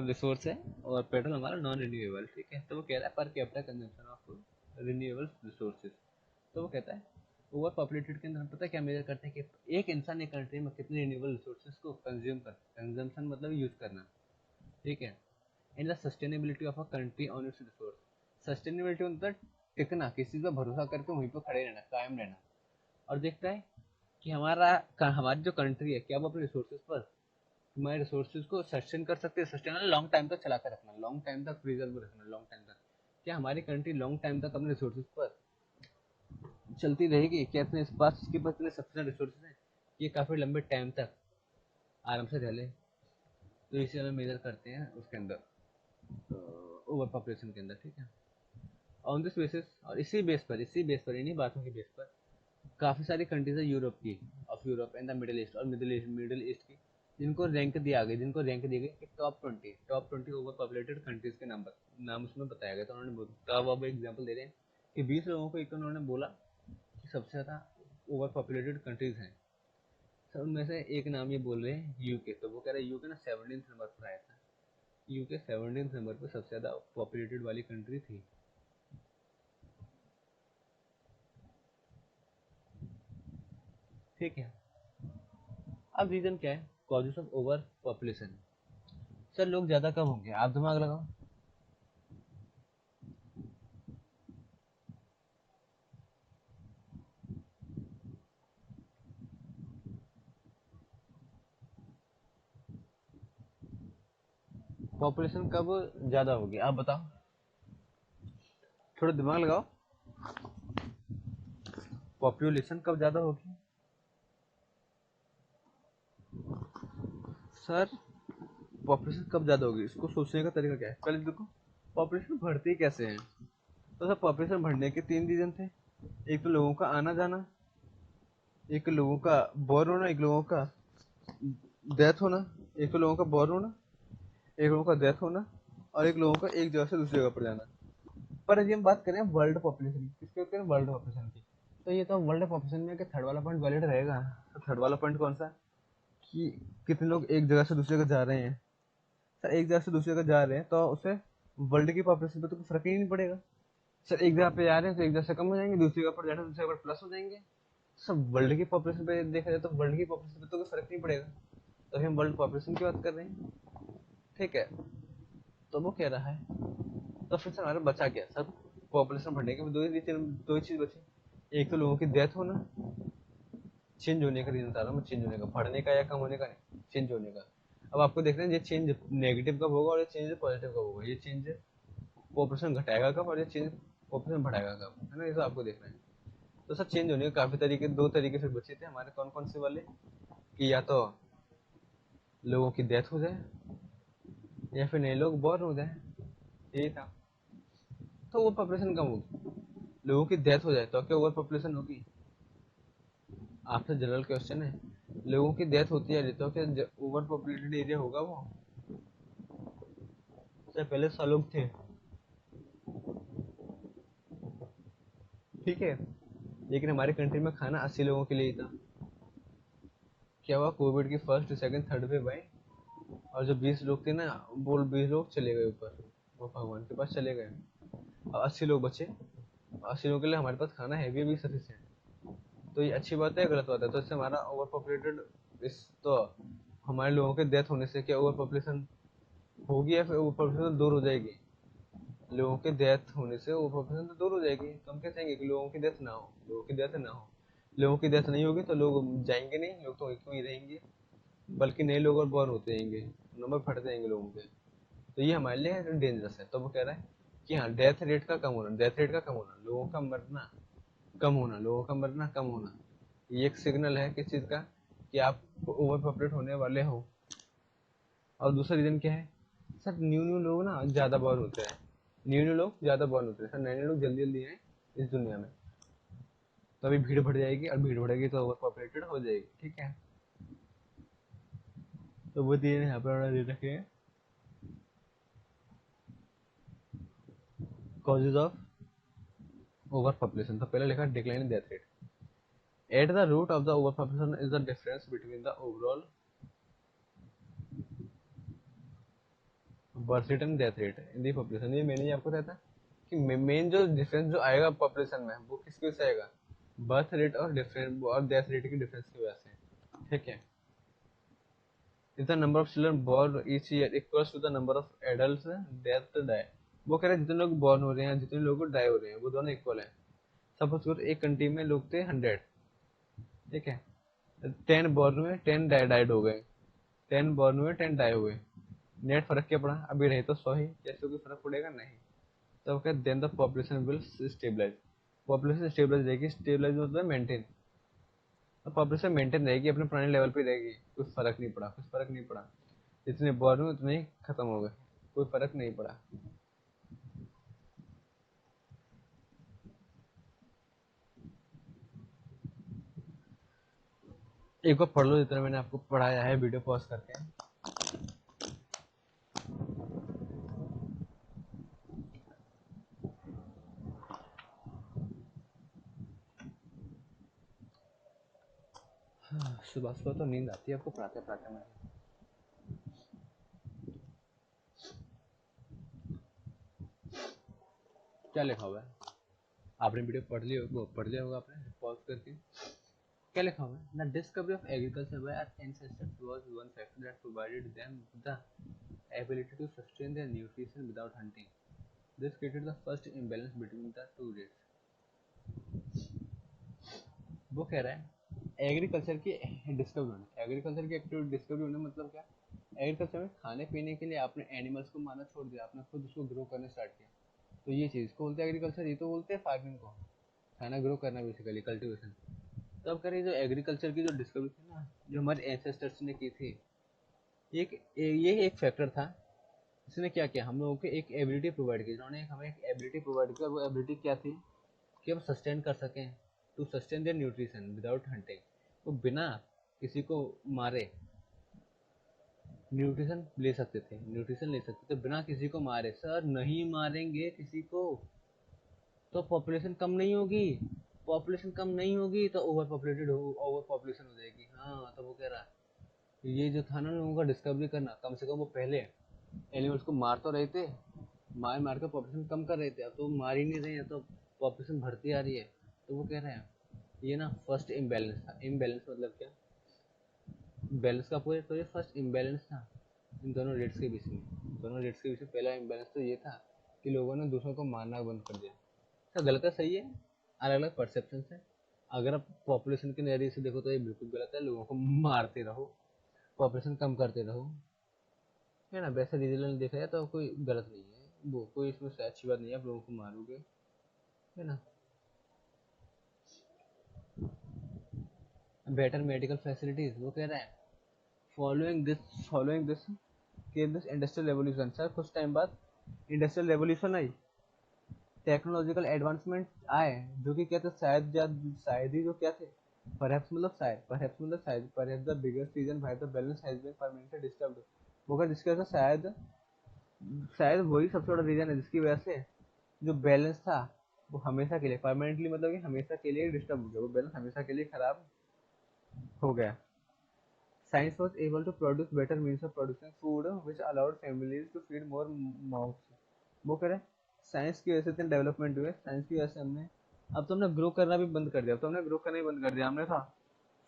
रिसोर्स है, और पेट्रोल हमारा नॉन रिन्यूएबल। ठीक है, तो वो कह रहा है per capita consumption of renewable resources. तो वो कहता है ओवर पॉपुलेटेड के अंदर हम पता है क्या मेजर करते हैं कि एक इंसान एक कंट्री में कितने रिन्यूएबल रिसोर्सेज को कंज्यूम कर, कंजम्पशन मतलब यूज करना। ठीक है, in the sustainability of a country on it's resource. Sustainability मतलब टिकना, किसी चीज पर भरोसा करके वहीं पर खड़े रहना, कायम रहना। और देखता है कि हमारी जो कंट्री है क्या वो अपने रिसोर्सेज पर, हमारे रिसोर्सेज को सस्टेन कर सकते हैं। सस्टेन लॉन्ग टाइम तक चला कर रखना, लॉन्ग टाइम तक प्रिजर्व रखना, लॉन्ग टाइम तक। क्या हमारी कंट्री लॉन्ग टाइम तक अपने रिसोर्सेज पर चलती रहेगी? क्या इतने इस पास इसके पास इतने सफिशिएंट रिसोर्सेज हैं ये काफी लंबे टाइम तक आराम से रह ले? तो इसे हमें मेजर करते हैं उसके अंदर, ओवर पॉपुलेशन के अंदर। ठीक है, ऑन दिस बेसिस, और इसी बेस पर इन्हीं बातों के बेस पर काफ़ी सारी कंट्रीज है यूरोप की, of Europe and the middle east, और मिडिल ईस्ट की, जिनको रैंक दिया गया, जिनको रैंक दी गई कि टॉप 20 ओवर पॉपुलेटेड कंट्रीज के नाम उसमें बताया गया। तो उन्होंने, तब अब एग्जांपल दे रहे हैं कि 20 लोगों को एक तो उन्होंने बोला कि सबसे ज़्यादा ओवर पॉपुलेटेड कंट्रीज हैं। सर उनमें से एक नाम ये बोल रहे हैं यूके, तो वो कह रहे हैं यूके ना 17 नंबर पर आया था। यूके 17 नंबर पर सबसे ज़्यादा पॉपुलेटेड वाली कंट्री थी। ठीक है, अब रीजन क्या है, causes of over population. Sir लोग ज़्यादा कब होंगे, आप दिमाग लगाओ। पॉपुलेशन कब ज़्यादा होगी आप बताओ, थोड़ा दिमाग लगाओ। पॉपुलेशन कब ज़्यादा होगी? सर पॉपुलेशन कब ज़्यादा होगी, इसको सोचने का तरीका क्या है? पहले देखो पॉपुलेशन बढ़ती कैसे है। तो सर पॉपुलेशन बढ़ने के 3 रीजन थे। एक तो लोगों का आना जाना, एक लोगों का बोर होना, एक लोगों का डेथ होना। एक तो लोगों का बोर होना, एक लोगों का डेथ होना, और एक लोगों का एक जगह से दूसरी जगह पर जाना। पर यदि हम बात करें वर्ल्ड पॉपुलेशन की, किसके बात करें, वर्ल्ड पॉपुलेशन की, तो ये तो वर्ल्ड पॉपुलेशन में थर्ड वाला पॉइंट वैलिड रहेगा। तो थर्ड वाला पॉइंट कौन सा, कि कितने लोग एक जगह से दूसरी जगह जा रहे हैं। सर एक जगह से दूसरी जगह जा रहे हैं तो उससे वर्ल्ड की पॉपुलेशन पे तो कोई फर्क ही नहीं पड़ेगा। सर एक जगह पे जा रहे हैं तो एक जगह से कम हो जाएंगे, दूसरी जगह पर जा रहे हैं दूसरी जगह पर प्लस हो जाएंगे। सब वर्ल्ड की पॉपुलेशन पे देखा जाए तो वर्ल्ड की पॉपुलेशन पे तो कोई फर्क नहीं पड़ेगा, तो हम वर्ल्ड पॉपुलेशन की बात कर रहे हैं। ठीक है, तो वो कह रहा है, तो फिर से हमारा बचा क्या सब, पॉपुलेशन बढ़ने के दो ही चीज बची। एक तो लोगों की डेथ होना, चेंज होने का रीजन बता रहा हूँ मैं, चेंज होने का, बढ़ने का या कम होने का नहीं, चेंज होने का। अब आपको देखना है ये चेंज नेगेटिव कब होगा और ये चेंज पॉजिटिव कब होगा, ये चेंज पॉपुलेशन घटाएगा कब और ये चेंज पॉपुलेशन बढ़ाएगा कब, है ना, ये सब आपको देखना है। तो सर चेंज होने के काफी तरीके, दो तरीके फिर बचे थे हमारे, कौन कौन से वाले, कि या तो लोगों की डेथ हो जाए या फिर नए लोग बॉर्न हो जाए, यही था। तो ओवर पॉपुलेशन कम होगी, लोगों की डेथ हो जाए तो क्या ओवर पॉपुलेशन होगी? आपसे जनरल क्वेश्चन है, लोगों की डेथ होती है तो क्या ओवर पॉपुलेटेड एरिया होगा वो? उससे पहले 100 लोग थे, ठीक है, लेकिन हमारी कंट्री में खाना 80 लोगों के लिए ही था। क्या हुआ, कोविड की फर्स्ट सेकंड थर्ड वेव आई, और जो 20 लोग थे ना, वो 20 लोग चले गए ऊपर, वो भगवान के पास चले गए। अब 80 लोग बचे, 80 लोगों के लिए हमारे पास खाना है भी सफिशिएंट। तो ये अच्छी बात है गलत बात है? तो इससे हमारा ओवर पॉपुलेटेड, इस तो हमारे लोगों के डेथ होने से क्या ओवर पॉपुलेशन होगी या फिर ओवर पॉपुलेशन दूर हो जाएगी? लोगों के डेथ होने से ओवर पॉपुलेशन तो दूर हो जाएगी। तो हम क्या चाहेंगे कि लोगों की डेथ ना हो, लोगों की डेथ ना हो। लोगों की डेथ नहीं होगी तो लोग जाएंगे नहीं, लोग तो वहीं रहेंगे, बल्कि नए लोग और बॉर्न होते रहेंगे, नंबर फटते रहेंगे लोगों के। तो ये हमारे लिए डेंजरस है। तो वो कह रहा है कि हाँ डेथ रेट का कम होना, डेथ रेट का कम होना, लोगों का मरना कम होना, लोगों का मरना कम होना, ये एक सिग्नल है किस चीज़ का, कि आप ओवर पॉपुलेट होने वाले हो। और दूसरा रीजन क्या है, सर न्यू न्यू लोग ना ज़्यादा बॉर्न होते हैं, न्यू न्यू लोग ज़्यादा बॉर्न होते हैं सर, नए नए लोग जल्दी जल्दी आए इस दुनिया में, तो अभी भीड़ बढ़ जाएगी, और भीड़ बढ़ेगी तो ओवर पॉपुलेटेड हो जाएगी। ठीक है, तो वो दिए यहाँ पर उन्होंने दे रखे हैं कॉजेज ऑफ ओवर पॉपुलेशन। तो पहले लिखा decline in death rate. At the root of the overpopulation is the difference between the overall birth rate and death rate in the population. ये मैंने आपको बताया था कि मेन जो डिफरेंस जो आएगा पॉपुलेशन में वो किसकी वजह से आएगा, बर्थ रेट और डिफरेंस और डेथ रेट की डिफरेंस की वजह से। ठीक है, is the number of children born each year equals to the number of adults death die. वो कह रहे हैं जितने लोग बोर्न हो रहे हैं जितने लोग डाई हो रहे हैं वो दोनों इक्वल है। सपोज करो एक कंट्री में लोग थे 100, ठीक है, 10 बोर्न हुए 10 डाइड हो गए, 10 बोर्न हुए 10 डाई हुए, नेट फर्क क्या पड़ा, अभी रहे तो 100 ही, कैसे कोई फर्क पड़ेगा नहीं। तब कहते then the population will stabilise. Population stabilise रहेगी, स्टेबलाइज मतलब मेंटेन, तो पॉपुलेशन मेंटेन रहेगी अपने पुराने लेवल पे रहेगी, कुछ फर्क नहीं पड़ा, कुछ फर्क नहीं पड़ा, जितने बोर्न हुए उतने ही खत्म हो गए, कोई फर्क नहीं पड़ा। एक बार पढ़ लो जितना मैंने आपको पढ़ाया है वीडियो पॉज करके। सुबह सुबह तो नींद आती है आपको पढ़ाते पढ़ाते में। क्या लिखा हुआ है, आपने वीडियो पढ़ लिया होगा आपने पॉज करके। क्या लिखा हुआ है, the discovery of agriculture by our ancestors was one factor that provided them the ability to sustain their nutrition without hunting. This created the first imbalance between the two rates. वो कह रहा है agriculture की discovery होने, agriculture की activity discovery होने मतलब क्या, एग्रीकल्चर में खाने पीने के लिए आपने एनिमल्स को मारना छोड़ दिया, आपने खुद उसको ग्रो करना स्टार्ट किया। तो ये चीज़ को बोलते हैं एग्रीकल्चर, ये तो बोलते हैं फार्मिंग को, खाना ग्रो करना बेसिकली कल्टीवेशन। तो अब करें जो एग्रीकल्चर की जो डिस्कवरी थी ना जो हमारे एंसेस्टर्स ने की थी, ये एक फैक्टर था जिसने क्या किया, हम लोगों को एक एबिलिटी प्रोवाइड की, जिन्होंने हमें एक एबिलिटी प्रोवाइड की, और वो एबिलिटी क्या थी कि हम सस्टेन कर सकें, to sustain their nutrition without hunting. वो बिना किसी को मारे न्यूट्रिशन ले सकते थे, न्यूट्रिशन ले सकते थे बिना किसी को मारे। सर नहीं मारेंगे किसी को तो पॉपुलेशन कम नहीं होगी, पॉपुलेशन कम नहीं होगी तो ओवर पॉपुलेशन हो जाएगी। हाँ तो वो कह रहा है ये जो था ना लोगों का डिस्कवरी करना, कम से कम वो पहले एनिमल्स को मार तो रहे थे, मार मार कर पॉपुलेशन कम कर रहे थे, अब तो मार ही नहीं रहे हैं तो पॉपुलेशन बढ़ती आ रही है। तो वो कह रहे हैं ये ना फर्स्ट इम्बैलेंस था। इम्बैलेंस मतलब क्या, बैलेंस का पूरे, तो ये फर्स्ट इम्बैलेंस था इन दोनों रेट्स के बीच में। दोनों रेट्स के बीच में पहला इम्बैलेंस तो ये था कि लोगों ने दूसरों को मारना बंद कर दिया। तो गलत है सही है, अलग अलग परसेप्शन है। अगर आप पॉपुलेशन के नजरिए से देखो तो ये बिल्कुल गलत है, लोगों को मारते रहो, पॉपुलेशन कम करते रहो, है ना। वैसे रीजनल देखा जाए तो कोई गलत नहीं है वो, कोई इसमें से अच्छी बात नहीं है आप लोगों को मारोगे, है ना। बेटर मेडिकल फैसिलिटीज, वो कह रहा है फॉलोइंग दिस कि दिस इंडस्ट्रियल रेवोल्यूशन, सर कुछ टाइम बाद इंडस्ट्रियल रेवोल्यूशन आई, टेक्नोलॉजिकल एडवांसमेंट आए, जो कि क्या थे, शायद ही जो क्या थे, परहैप्स मतलब शायद, परहैप्स मतलब शायद, perhaps the biggest reason why the balance has been permanently disturbed. वो अगर जिसकी वजह से शायद, शायद वही सबसे बड़ा रीजन है जिसकी वजह से जो बैलेंस था वो हमेशा के लिए परमानेंटली मतलब कि हमेशा के लिए डिस्टर्ब हो गया, वो बैलेंस हमेशा के लिए खराब हो गया। Science was able to produce better means of producing food which allowed families to feed more mouths। वो कह रहे साइंस की वजह से इतने डेवलपमेंट हुए, साइंस की वजह से हमने, अब तो हमने ग्रो करना भी बंद कर दिया, अब तो हमने ग्रो करना ही बंद कर दिया। हमने था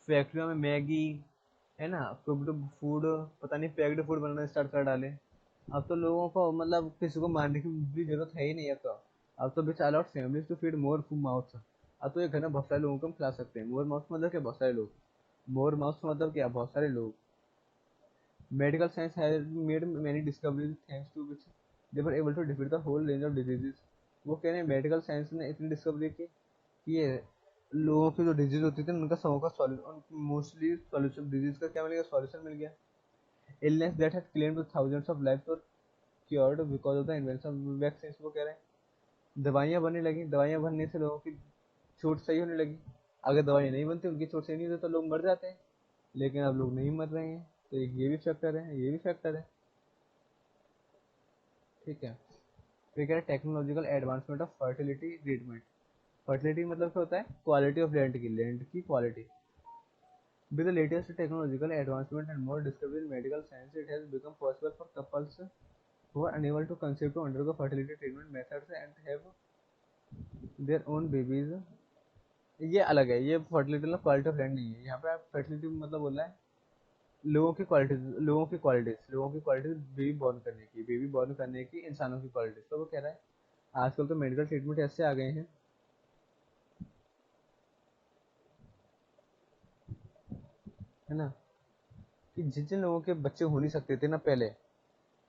फैक्ट्रियों में मैगी, है ना, कुक्ड फूड, पता नहीं पैक्ड फूड बनाना स्टार्ट कर डाले। अब तो लोगों को मतलब किसी को मारने की भी जरूरत है ही नहीं है। तो अब तो which allowed families to feed more mouths. अब तो ये घर में बहुत सारे लोगों को हम खिला सकते हैं। मोर माउथ मतलब क्या, बहुत सारे लोग, मोर माउथ मतलब क्या, बहुत सारे लोग। Medical science has made many discoveries thanks to which they were able to defeat the whole range of diseases। वो कह रहे हैं मेडिकल साइंस ने इतनी डिस्कवरी की कि ये लोगों की जो डिजीज होती थी उनका सबों का सॉल्यूशन, मोस्टली सॉल्यूशन, डिजीज का क्या मिल गया, सॉल्यूशन मिल गया। Illness that had claimed thousands of lives were cured because of the invention of vaccine. वो कह रहे हैं दवाइयाँ बनने लगी, दवाइयाँ बनने से लोगों की चोट सही होने लगी। अगर दवाई नहीं बनती, उनकी चोट सही नहीं होती तो लोग मर जाते हैं, लेकिन अब लोग नहीं मर रहे हैं। तो ये भी फैक्टर है, ये भी फैक्टर है। ठीक है, फिर क्या है, technological advancement of fertility treatment. Fertility मतलब क्या होता है, क्वालिटी ऑफ लैंड की quality. With the latest technological advancement and more discovery in medical science, it has become possible for couples who are unable to conceive to undergo fertility treatment methods and have their own babies। ये अलग है, ये fertility मतलब quality of land नहीं है। यहाँ पे आप फर्टिलिटी मतलब बोल रहा है लोगों की क्वालिटीज, लोगों की क्वालिटीज बेबी बॉर्न करने की इंसानों की क्वालिटीज। तो वो कह रहा है आजकल तो मेडिकल ट्रीटमेंट ऐसे आ गए हैं, है ना, कि जिन जिन लोगों के बच्चे हो नहीं सकते थे ना पहले,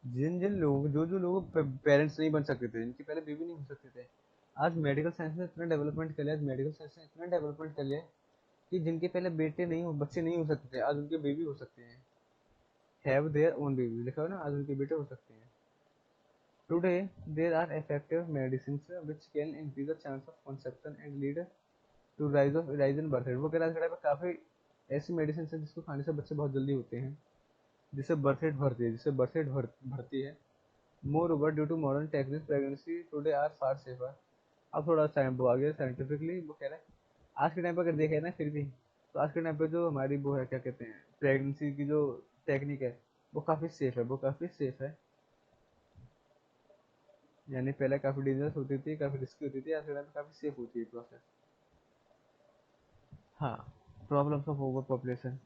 जिन जिन लोग जो जो लोग पेरेंट्स नहीं बन सकते थे, जिनके पहले बेबी नहीं हो सकते थे, आज मेडिकल साइंस ने इतना डेवलपमेंट कर लिया, मेडिकल साइंस ने इतना डेवलपमेंट कर लिया कि जिनके पहले बच्चे नहीं हो सकते थे, आज उनके बेबी हो सकते हैं। हैव देयर ओन बेबी लिखा हुआ है ना, आज उनके बेटे हो सकते हैं। Today there are effective medicines which can increase the chance of conception and lead to rise in birth rate. वो कह रहा है काफी ऐसी मेडिसिन है जिसको खाने से बच्चे बहुत जल्दी होते हैं, जिससे बर्थ रेट बढ़ती है। Moreover, due to modern techniques, pregnancy today are far safer। अब थोड़ा टाइम वो आ गया साइंटिफिकली, वो कह रहा है आज के टाइम पे अगर देखे ना, फिर भी तो आज के टाइम पे जो हमारी वो है क्या कहते हैं, प्रेगनेंसी की जो टेक्निक है वो काफ़ी सेफ है, वो काफ़ी सेफ है। यानी पहले काफ़ी डेंजरस होती थी, काफ़ी रिस्की होती थी, आज के टाइम पे काफ़ी सेफ होती है प्रोसेस। हाँ, problems of over population.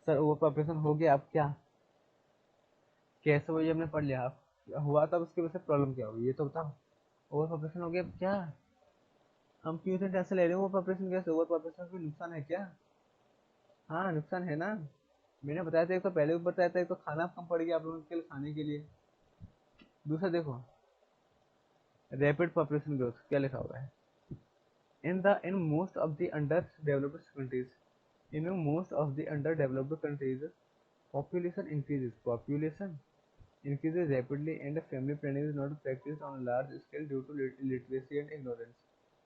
Sir over population हो गया, अब क्या, कैसे हुआ ये हमने पढ़ लिया, अब हुआ तब उसकी वजह से प्रॉब्लम क्या हुई ये तो बताओ। ओवर पॉपुलेशन हो गया, अब क्या, हम क्यों इतने टेंशन ले रहे हो, ओवर पॉपुलेशन कैसे, ओवर पॉपुलेशन कोई नुकसान है क्या। हाँ नुकसान है ना, मैंने बताया था, एक तो पहले भी बताया था, एक तो खाना कम पड़ गया आप लोगों के लिए खाने के लिए। दूसरा देखो, रैपिड पॉपुलेशन ग्रोथ क्या लिखा हुआ है, in most of the under developed countries, in most of the under developed countries population increases rapidly and family planning is not practiced on a large scale due to illiteracy and ignorance।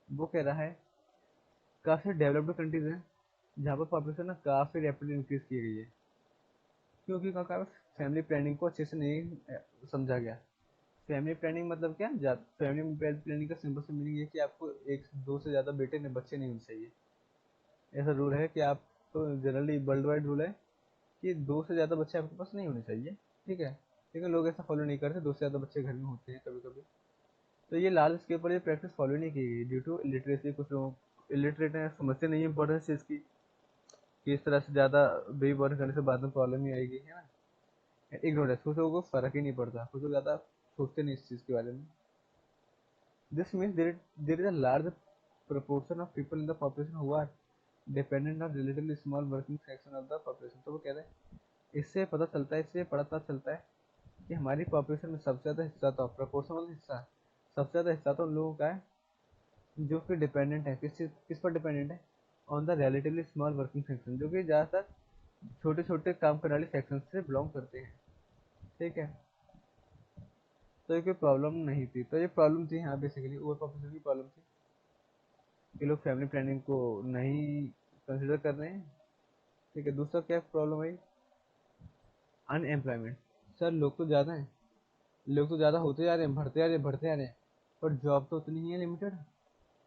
वो कह रहा है काफ़ी developed countries हैं जहाँ पर population ना काफ़ी रैपिडली इंक्रीज की गई है, क्योंकि का फैमिली प्लानिंग को अच्छे से नहीं समझा गया। फैमिली प्लानिंग मतलब क्या, फैमिली प्लानिंग का सिंपल सा मीनिंग ये है कि आपको एक दो से ज़्यादा बच्चे नहीं होने चाहिए। ऐसा रूल है कि आप, तो जनरली वर्ल्ड वाइड रूल है कि दो से ज़्यादा बच्चे आपके पास नहीं होने चाहिए। ठीक है, लेकिन लोग ऐसा फॉलो नहीं करते, दो से ज़्यादा बच्चे घर में होते हैं कभी कभी। तो ये लार्ज स्केल पर ये प्रैक्टिस फॉलो नहीं की गई ड्यू टू इलिटरेसी। कुछ लोग इलिटरेट हैं, समझते नहीं है इंपॉर्टेंस चीज़ की, कि इस तरह से ज़्यादा बेबी बॉर्न करने से बाद में प्रॉब्लम ही आएगी, है ना। इग्नोरेंस, कुछ लोगों को फर्क ही नहीं पड़ता, कुछ लोग ज़्यादा सोचते नहीं इस चीज़ के बारे में। This means there is a large proportion of people in the population who are dependent on relatively small working section of the population। तो वो कह रहे हैं इससे पता चलता है, इससे पता चलता है कि हमारी पॉपुलेशन में सबसे ज़्यादा हिस्सा, तो प्रोपोर्शनल हिस्सा, सबसे ज़्यादा हिस्सा तो उन लोगों का है जो कि डिपेंडेंट है, किस पर डिपेंडेंट है, on the relatively small working section, जो कि ज़्यादातर छोटे छोटे काम करने वाले सेक्शन से बिलोंग करते हैं। ठीक है, तो ये कोई प्रॉब्लम नहीं थी, तो ये प्रॉब्लम थी हाँ, बेसिकली ओवर पॉपुलेशन की प्रॉब्लम थी कि लोग फैमिली प्लानिंग को नहीं कंसिडर कर रहे हैं। ठीक है, दूसरा क्या प्रॉब्लम है, अनएम्प्लॉयमेंट। सर लोग तो ज़्यादा हैं, लोग तो ज़्यादा होते जा रहे हैं, बढ़ते जा रहे हैं, पर जॉब तो उतनी ही है, लिमिटेड।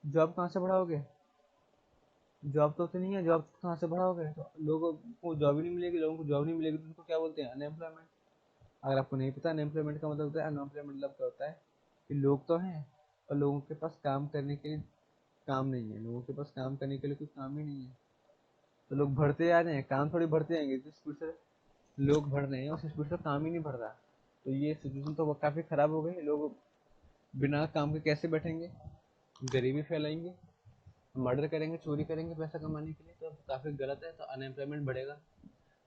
जॉब कहाँ से बढ़ाओगे, जॉब तो उतनी है, जॉब कहाँ से बढ़ाओगे, तो लोगों को जॉब ही नहीं मिलेगी, लोगों को जॉब नहीं मिलेगी तो उनको क्या बोलते हैं, अनएम्प्लॉयमेंट। अगर आपको नहीं पता अनएम्प्लॉयमेंट का मतलब होता है, अनएम्प्लॉयमेंट मतलब क्या होता है कि लोग तो हैं पर लोगों के पास काम करने के लिए काम नहीं है, लोगों के पास काम करने के लिए कोई काम ही नहीं है। तो लोग बढ़ते जा रहे हैं, काम थोड़ी बढ़ते जाएंगे, जिस स्पीड से लोग बढ़ रहे हैं उस स्पीड से काम ही नहीं बढ़ रहा। तो ये सिचुएशन तो काफ़ी ख़राब हो गई, लोग बिना काम के कैसे बैठेंगे, गरीबी फैलाएंगे, मर्डर करेंगे, चोरी करेंगे पैसा कमाने के लिए, तो काफ़ी गलत है, तो अनएम्प्लॉयमेंट बढ़ेगा।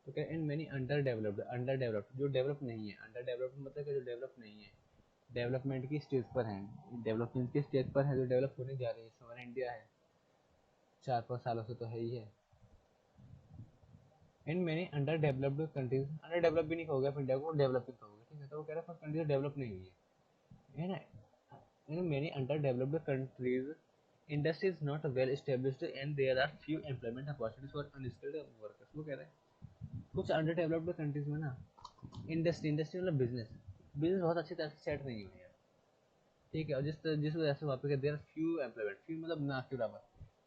तो क्या इन मेनी अंडर डेवलप्ड जो डेवलप नहीं है, अंडर डेवलप्ड मतलब कि जो डेवलप नहीं है, डेवलपमेंट की स्टेज पर हैं, डेवलपमेंट की स्टेज पर है, जो डेवलप होने जा रही है, हमारा इंडिया है 4-5 सालों से तो है ही है। In many under developed countries, under develop भी नहीं कहोगे आप इंडिया को, डेवलपिंग कहोगे। ठीक है, तो वो कह रहा है कंट्रीज डेवलप नहीं हुई है ना। In many under developed countries industry is not well established and there are few employment opportunities for unskilled workers। वो कह रहे हैं कुछ अंडर डेवलप्ड कंट्रीज में ना इंडस्ट्री मतलब बिजनेस बहुत अच्छी तरह से सेट नहीं हुई है, ठीक है। और जिस वजह से वहाँ पे देर फ्यू एम्प्लॉयमेंट, फ्यू मतलब ना के बराबर,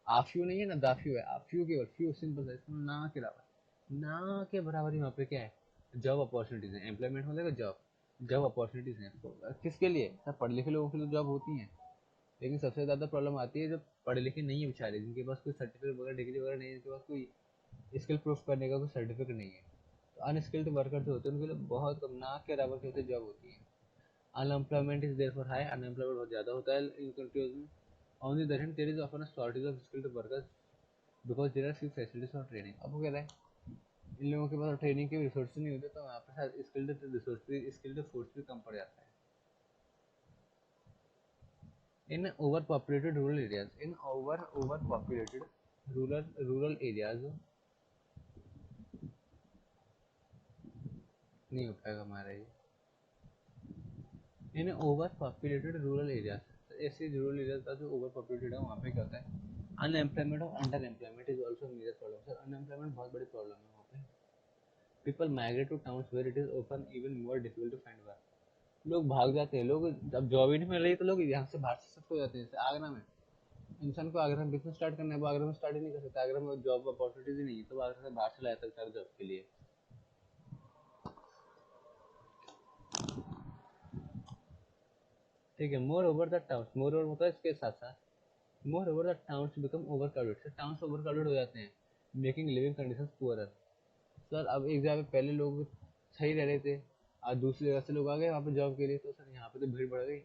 आफ्यू नहीं है ना, दाफ्यू है, आफ्यू केवल फ्यू सिंपल सा, इसमें ना के बराबर, ना के बराबर ही वहाँ पे क्या है, जॉब अपॉर्चुनिटीज है। एम्प्लॉयमेंट मतलब जॉब अपॉर्चुनिटीज हैं किसके लिए, सब पढ़े लिखे लोगों के लिए जॉब होती हैं, लेकिन सबसे ज़्यादा प्रॉब्लम आती है जो पढ़े लिखे नहीं है बेचारे, जिनके पास कोई सर्टिफिकेट वगैरह डिग्री वगैरह नहीं है, जिनके पास कोई स्किल प्रूफ करने का कोई सर्टिफिकेट नहीं है। तो अनस्किल्ड वर्कर जो होते हैं उनके लिए बहुत कम, ना के बराबर की जॉब होती है। Unemployment is there for high, unemployment बहुत ज़्यादा होता है इन कंट्रीज में। On the other hand there is often a shortage of skilled workers because there are few facilities for training. अब वो कह रहा है इन लोगों के पास ट्रेनिंग के रिसोर्स नहीं होते, तो वहाँ पे स्किल्ड फोर्स भी कम पड़ जाता है। इन ओवर पॉपुलेटेड रूरल एरियाज, इन ओवर पॉपुलेटेड रूरल एरियाज, नहीं हो पाएगा हमारा ये। इन ओवर पॉपुलेटेड रूरल एरियाज, ऐसे रूरल एरियाज का जो ओवर पॉपुलेटेड है वहाँ पे क्या होता है, अनएम्प्लॉयमेंट और under employment is also major problem. Sir unemployment बहुत बड़ी प्रॉब्लम है वहाँ पे। People migrate to towns where it is open even more difficult to find work. लोग भाग जाते हैं, लोग जब जॉब ही नहीं मिल रही तो लोग यहाँ से बाहर से शिफ्ट हो जाते हैं। जैसे आगरा में इंसान को आगरा में बिजनेस स्टार्ट करना है, वो आगरा में स्टार्ट ही नहीं कर सकता, आगरा में जॉब अपॉर्चुनिटीज ही नहीं है, तो वो आगरा से बाहर चला जाता है जॉब के लिए। ठीक है। More over the towns, more over मतलब इसके साथ साथ more over the towns become over crowded, sir towns over crowded हो जाते हैं, making living conditions poorer. Sir अब एक जगह पे पहले लोग सही रह रहे थे, आज दूसरी जगह से लोग आ गए वहाँ पे जॉब के लिए, तो सर यहाँ पे तो भीड़ बढ़ गई।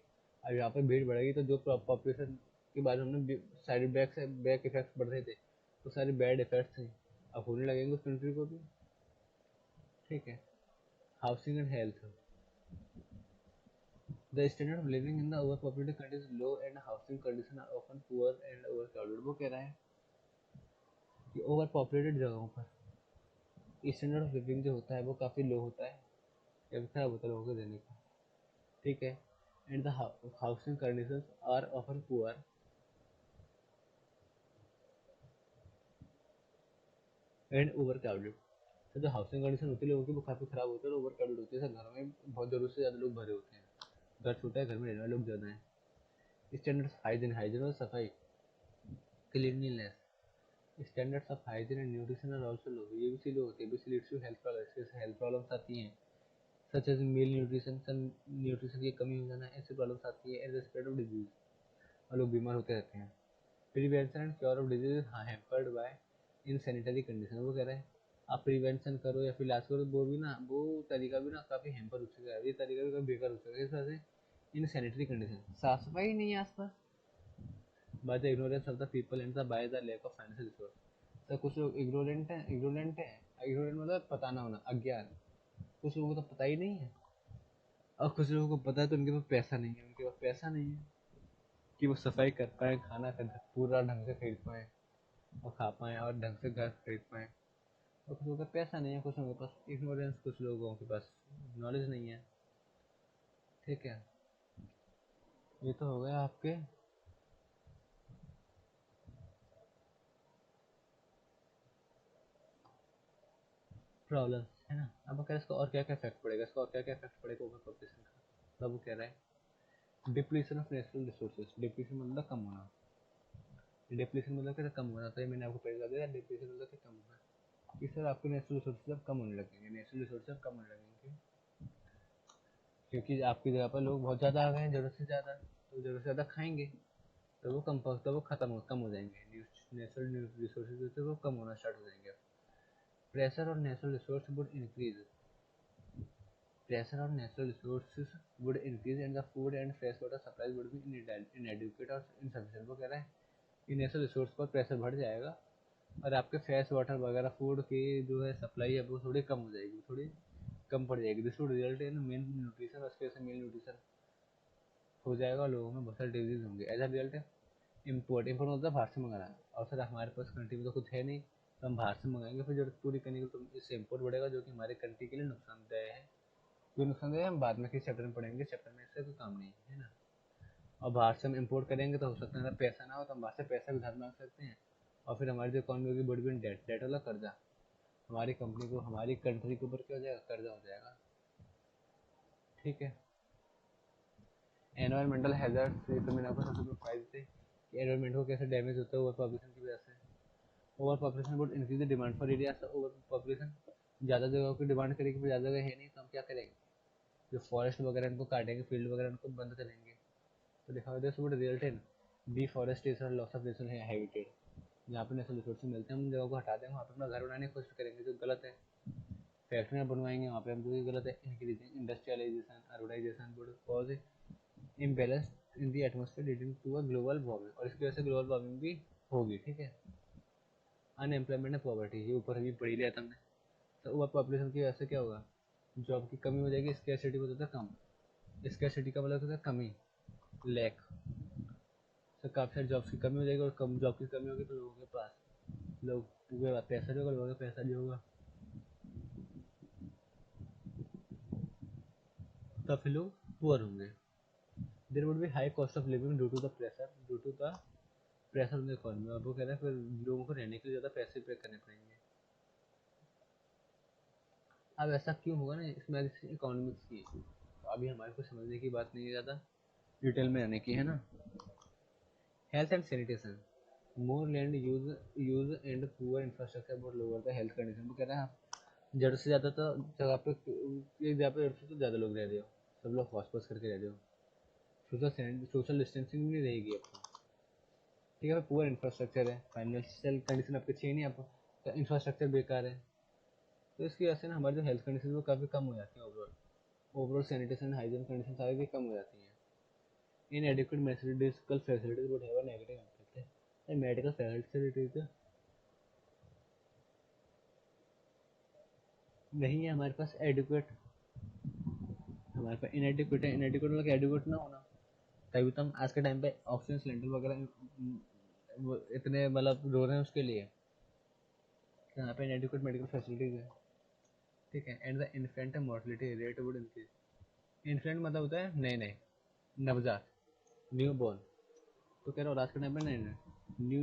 अब यहाँ पे भीड़ बढ़ेगी तो जो पॉपुलेशन के बारे में हमने साइड बैक इफेक्ट्स बढ़ रहे थे, तो सारे बैड इफेक्ट्स हैं अब होने लगेंगे उस कंट्री को भी, ठीक है। Housing and health, the standard of living in the overpopulated countries low and housing condition are often poor and overcrowded. वो कह रहा है कि ओवर पॉपुलेटेड जगहों पर स्टैंडर्ड ऑफ लिविंग जो होता है वो काफ़ी लो होता है, या फिर खराब होता है लोगों को देने का, ठीक है। And the housing conditions are often poor and overcrowded. तो जो हाउसिंग कंडीशन होती है लोगों की वो काफ़ी खराब होती है और ओवर क्राउडेड होती है। घर में बहुत ज़रूरत से ज़्यादा लोग भरे होते हैं, घर छोटा है, घर में रहने वाले लोग ज़्यादा हैं। स्टैंडर्ड हाइजीन, हाइजीन और सफाई, cleanliness, standards of hygiene and nutrition are also low, ये भी लो होती है, भी leads to health problems, health problems आती हैं, such as meal nutrition, nutrition की कमी हो जाना, ऐसी प्रॉब्लम्स आती है, and the spread of disease, और लोग बीमार होते रहते हैं। Prevention and cure of disease is hampered by insanitary condition. वो कह रहे हैं आप प्रिवेंशन करो या फिर इलाज करो, वो भी ना, वो तरीका भी ना काफ़ी हैम्पर हो चुका है, ये तरीका भी काफ़ी बेकार हो चुका है। इस वजह से इन सैनिटरी कंडीशन, साफ सफाई नहीं है आसपास, by the ignorance of the people and the by the lack of financial resource. तो कुछ लोग इग्नोरेंट मतलब पता ना होना, अज्ञान। कुछ लोगों को तो पता ही नहीं है, और कुछ लोगों को पता है तो उनके पास पैसा नहीं है, उनके पास पैसा नहीं है कि वो सफाई कर पाए, खाना कर पूरा ढंग से खरीद पाए और खा पाए और ढंग से घर खरीद पाए। और कुछ लोगों का पैसा नहीं है, कुछ लोगों के पास इग्नोरेंस, कुछ लोगों के पास नॉलेज नहीं है, ठीक है। ये तो हो गया आपके प्रॉब्लम, है ना। अब अगर इसका और क्या क्या इफेक्ट पड़ेगा, इसका और क्या क्या इफेक्ट पड़ेगा ओवर पॉपुलेशन का, तब वो कह रहा है depletion of natural resources. Depletion मतलब कम होना, डिप्लीशन मतलब क्या, कम होना। तो ये मैंने आपको पहले बता दिया, डिप्लीशन मतलब क्या, कम होना। कि सर आपके नेचुरल रिसोर्सेज अब कम होने लगेंगे, नेचुरल रिसोर्सेज कम होने लगेंगे क्योंकि आपकी जगह पर लोग बहुत ज़्यादा आ गए हैं, ज़रूरत से ज़्यादा, तो ज़रूरत से ज़्यादा खाएंगे तो वो कम हो जाएंगे, नेचुरल रिसोर्सेज जो थे वो कम होना स्टार्ट हो जाएंगे। प्रेशर और natural resource would increase, pressure और natural resources would increase and the food and fresh water supplies would be inadequate और इनसफिशिएंट। वो कह रहा है कि नेचुरल रिसोर्स पर प्रेशर बढ़ जाएगा और आपके फ्रेश वाटर वगैरह फूड की जो है सप्लाई है वो थोड़ी कम हो जाएगी, थोड़ी कम पड़ जाएगी। This would result in main nutrition, और उसकी वजह से मेल न्यूट्रिशन हो जाएगा और लोगों में बहुत सारे डिजीज होंगे। एज अ रिजल्ट इम्पोर्ट मतलब बाहर से मंगाना, और सर हमारे पास कंट्री में तो कुछ है नहीं, तो हम बाहर से मंगाएंगे, फिर जरूरत पूरी करने की, तो इससे इम्पोर्ट बढ़ेगा जो कि हमारे कंट्री के लिए नुकसानदेह है। क्यों नुकसानदेह है हम बाद में किस चैप्टर में पढ़ेंगे, चैप्टर में इससे कोई काम नहीं है ना। और बाहर से हम इम्पोर्ट करेंगे तो हो सकता है पैसा ना हो तो हम बाहर से पैसा भी उधार मांग सकते हैं, और फिर हमारी जो इकॉनमी होगी बढ़ भी डेट, डेट वाला कर्जा, हमारी कंपनी को, हमारी कंट्री के ऊपर क्या हो जाएगा, कर्जा हो जाएगा। ठीक है। एनवायरमेंटल हैजर्ड्स, ये तो मैंने आपको सबसे बताया थे कि एनवायरमेंट को कैसे डैमेज होता है ओवर पॉपुलेशन की वजह से। Over population would increase the demand for area. Over population ज़्यादा जगहों की डिमांड करेगी, फिर ज़्यादा जगह है नहीं तो हम क्या करेंगे, जो फॉरेस्ट वगैरह इनको काटेंगे, फील्ड वगैरह उनको बंद करेंगे। तो लिखा हुआ है this would result in deforestation, loss of natural habitat. जहाँ पे नेचुरल रिसोर्सेज मिलते हैं हम उन जगहों को हटा देंगे, वहाँ पे अपना घर बनाने की कोशिश करेंगे, जो गलत है। फैक्ट्रियाँ बनवाएंगे वहाँ पे हम, जो कि गलत है। Increasing industrialisation, urbanisation would cause imbalance in the atmosphere leading to a global warming, और इसकी वजह से ग्लोबल वार्मिंग भी होगी। ठीक है। अनएम्प्लॉयमेंट एंड पॉवर्टी, ये ऊपर भी पढ़ी लिया था हमने। तो ओवर पॉपुलेशन की वजह से क्या होगा, जॉब की कमी हो जाएगी, स्कैरसिटी होता था कम। स्कैरसिटी का मतलब होता है कमी, लैक। तो काफ़ी सारी जॉब्स की कमी हो जाएगी, और कम जॉब की कमी होगी तो लोगों के पास, लोग के पास पैसा भी होगा, लोगों के पैसा भी होगा, तब फिर लोग पुअर होंगे। There would be high cost of living due to the pressure, due to the pressure on the economy. अब वो कह रहे हैं फिर लोगों को रहने के लिए ज़्यादा पैसे पे करने पड़ेंगे। अब ऐसा क्यों होगा ना, इसमें इकोनॉमिक्स की, तो अभी हमारे को समझने की बात नहीं है, ज़्यादा डिटेल में आने की है ना। Health and sanitation, more land use and poor infrastructure बहुत लोअर द हेल्थ कंडीशन। वो कह रहे हैं आप ज़रूरत से ज़्यादा तो जगह पे, एक जगह पे ज़रूरत से तो ज़्यादा लोग रह रहे हो, सब लोग हॉस पॉस करके रह रहे हो, सोशल डिस्टेंसिंग भी नहीं रहेगी आपको। ठीक है। पुअर इंफ्रास्ट्रक्चर है, फाइनेंशियल कंडीशन आपकी अच्छी नहीं, आपको तो इंफ्रास्ट्रक्चर बेकार है, तो इसकी वजह से ना हमारी जो हेल्थ कंडीशन वो काफ़ी कम हो जाती है। ओवरऑल सैनिटेशन हाइजीन कंडीशन सारी भी कम हो जाती हैं। इनएडिक्वेट medical facilities would have a negative impact है। मेडिकल फैसिलिटीज नहीं है हमारे पास एडिक्वेट, हमारे पास इनएडिक्वेट है। इनएडिक्वेट मतलब एडिक्वेट ना होना, तभी तो हम आज के टाइम पे ऑक्सीजन सिलेंडर वगैरह इतने मतलब रो रहे हैं उसके लिए, कि यहाँ पे इनएडिक्वेट मेडिकल फैसिलिटीज है। ठीक है। And the infant mortality rate would increase. Infant मतलब होता है नए नए, नवजात, न्यू बॉर्न। तो कह रहा हूँ आज के टाइम पे न्यू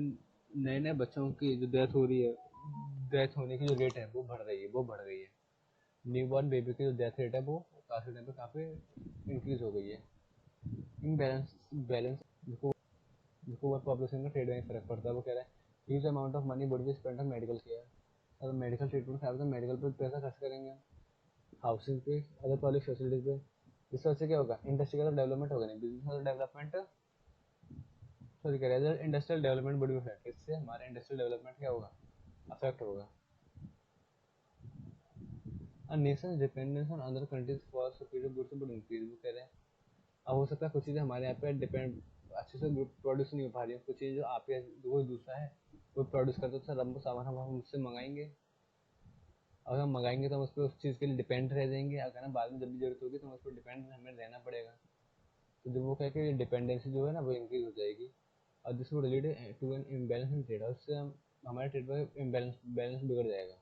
नए नए बच्चों की जो डेथ हो रही है, डेथ होने की जो रेट है वो बढ़ रही है, वो बढ़ गई है। न्यू बॉर्न बेबी की जो डेथ रेट है वो काफ़ी टाइम पे काफ़ी इंक्रीज हो गई है। इन बैलेंस बैलेंस जिसको जिसको ओवर पॉपुलेशन का ट्रेड में फर्क पड़ता है। वो कह रहा है huge amount of money would be spend on medical care. अगर मेडिकल ट्रीटमेंट खराब तो मेडिकल पे पैसा खर्च करेंगे, हाउसिंग पे, अदर पब्लिक फैसिलिटीज पे। इस वजह से क्या होगा, इंडस्ट्री का डेवलपमेंट होगा नहीं, बिजनेस डेवलपमेंट, सॉरी कह रहे हैं इंडस्ट्रियल डेवलपमेंट बड़ी इफेक्ट, इससे हमारा इंडस्ट्रियल डेवलपमेंट क्या होगा, अफेक्ट होगा। A nation dependence on other countries for superior goods would increase. वो कह रहे हैं अब हो सकता है कुछ चीज़ें हमारे यहाँ पे डिपेंड अच्छे से प्रोड्यूस नहीं हो पा रही है, कुछ चीज़ें जो आप यहाँ कोई दूसरा है वो प्रोड्यूस करते तो सर हम सामान हम उससे मंगाएंगे, अगर हम मंगाएंगे तो हम उस पर उस चीज़ के लिए डिपेंड रह जाएंगे, अगर हम बाद में जब भी जरूरत होगी तो हम उस पर डिपेंड हमें रहना पड़ेगा। तो जब वो कह के डिपेंडेंसी जो है ना वो इंक्रीज हो जाएगी, और this would lead to an imbalance in trade, और उससे हम हमारे ट्रेड में इम्बैलेंस बैलेंस बिगड़ जाएगा।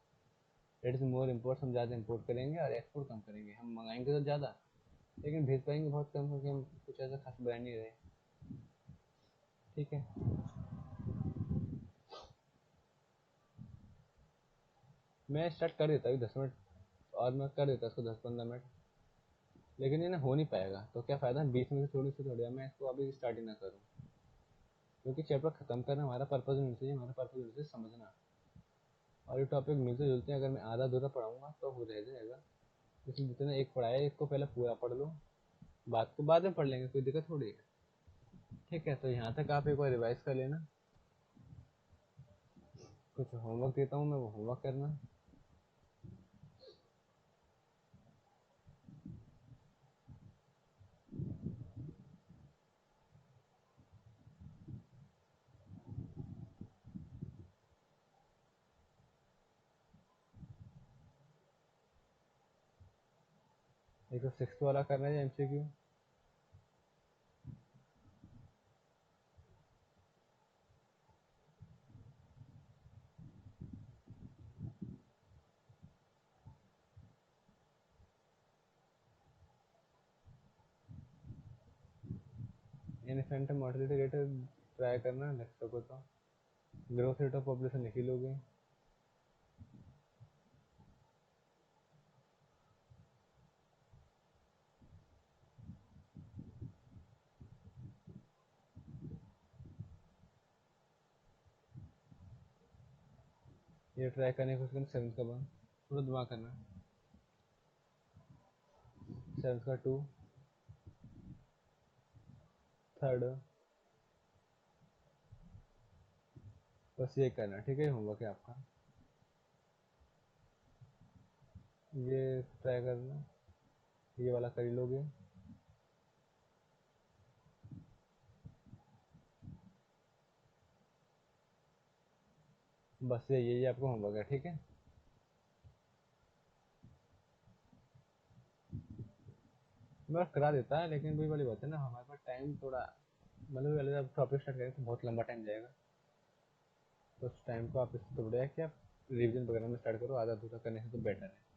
इट इज़ मोर इम्पोर्ट, हम ज़्यादा इम्पोर्ट करेंगे और एक्सपोर्ट कम करेंगे, हम मंगाएंगे तो ज़्यादा लेकिन भेज पाएंगे बहुत कम, क्योंकि हम कुछ ऐसा खास बना नहीं रहे। ठीक है। मैं स्टार्ट कर देता हूँ 10 मिनट, और मैं कर देता इसको 10-15 मिनट, लेकिन ये ना हो नहीं पाएगा, तो क्या फ़ायदा बीच में से थोड़ी सी थोड़ी मैं इसको अभी स्टार्ट ही ना करूँ, क्योंकि चैप्टर खत्म करना हमारा पर्पज़ नहीं चाहिए, हमारा पर्पज़ होना चाहिए समझना। और ये टॉपिक मिलते जुलते हैं, अगर मैं आधा अधूरा पढ़ाऊँगा तो हो रह जाएगा। इसलिए जितना एक पढ़ाया है इसको पहले पूरा पढ़ लो, बात को बाद में पढ़ लेंगे, कोई दिक्कत थोड़ी है। ठीक है। तो यहाँ तक आप एक बार रिवाइज कर लेना, कुछ होमवर्क देता हूँ मैं, वो होमवर्क करना। एक तो 6 वाला करना है MCQ। Infant mortality rate try करना, नेक्स्ट को तो ग्रोथ रेट ऑफ पॉपुलेशन लिख ही लोगे। ये ट्राई करने की कोशिश करना, सेवन का वन थोड़ा दिमाग करना, सेवन का टू, थर्ड, बस ये करना, ठीक है। होमवर्क है आपका, ये ट्राई करना, ये वाला कर ही लोगे। बस यही आपका होमवर्क है, ठीक है। मैं करा देता है, लेकिन वही वाली बात है ना, हमारे पास टाइम थोड़ा, मतलब पहले जब टॉपिक स्टार्ट करें तो बहुत लंबा टाइम जाएगा। तो उस टाइम को आप इससे तो बढ़िया है कि आप रिविजन वगैरह में स्टार्ट करो, आधा अधूरा करने से तो बेटर है।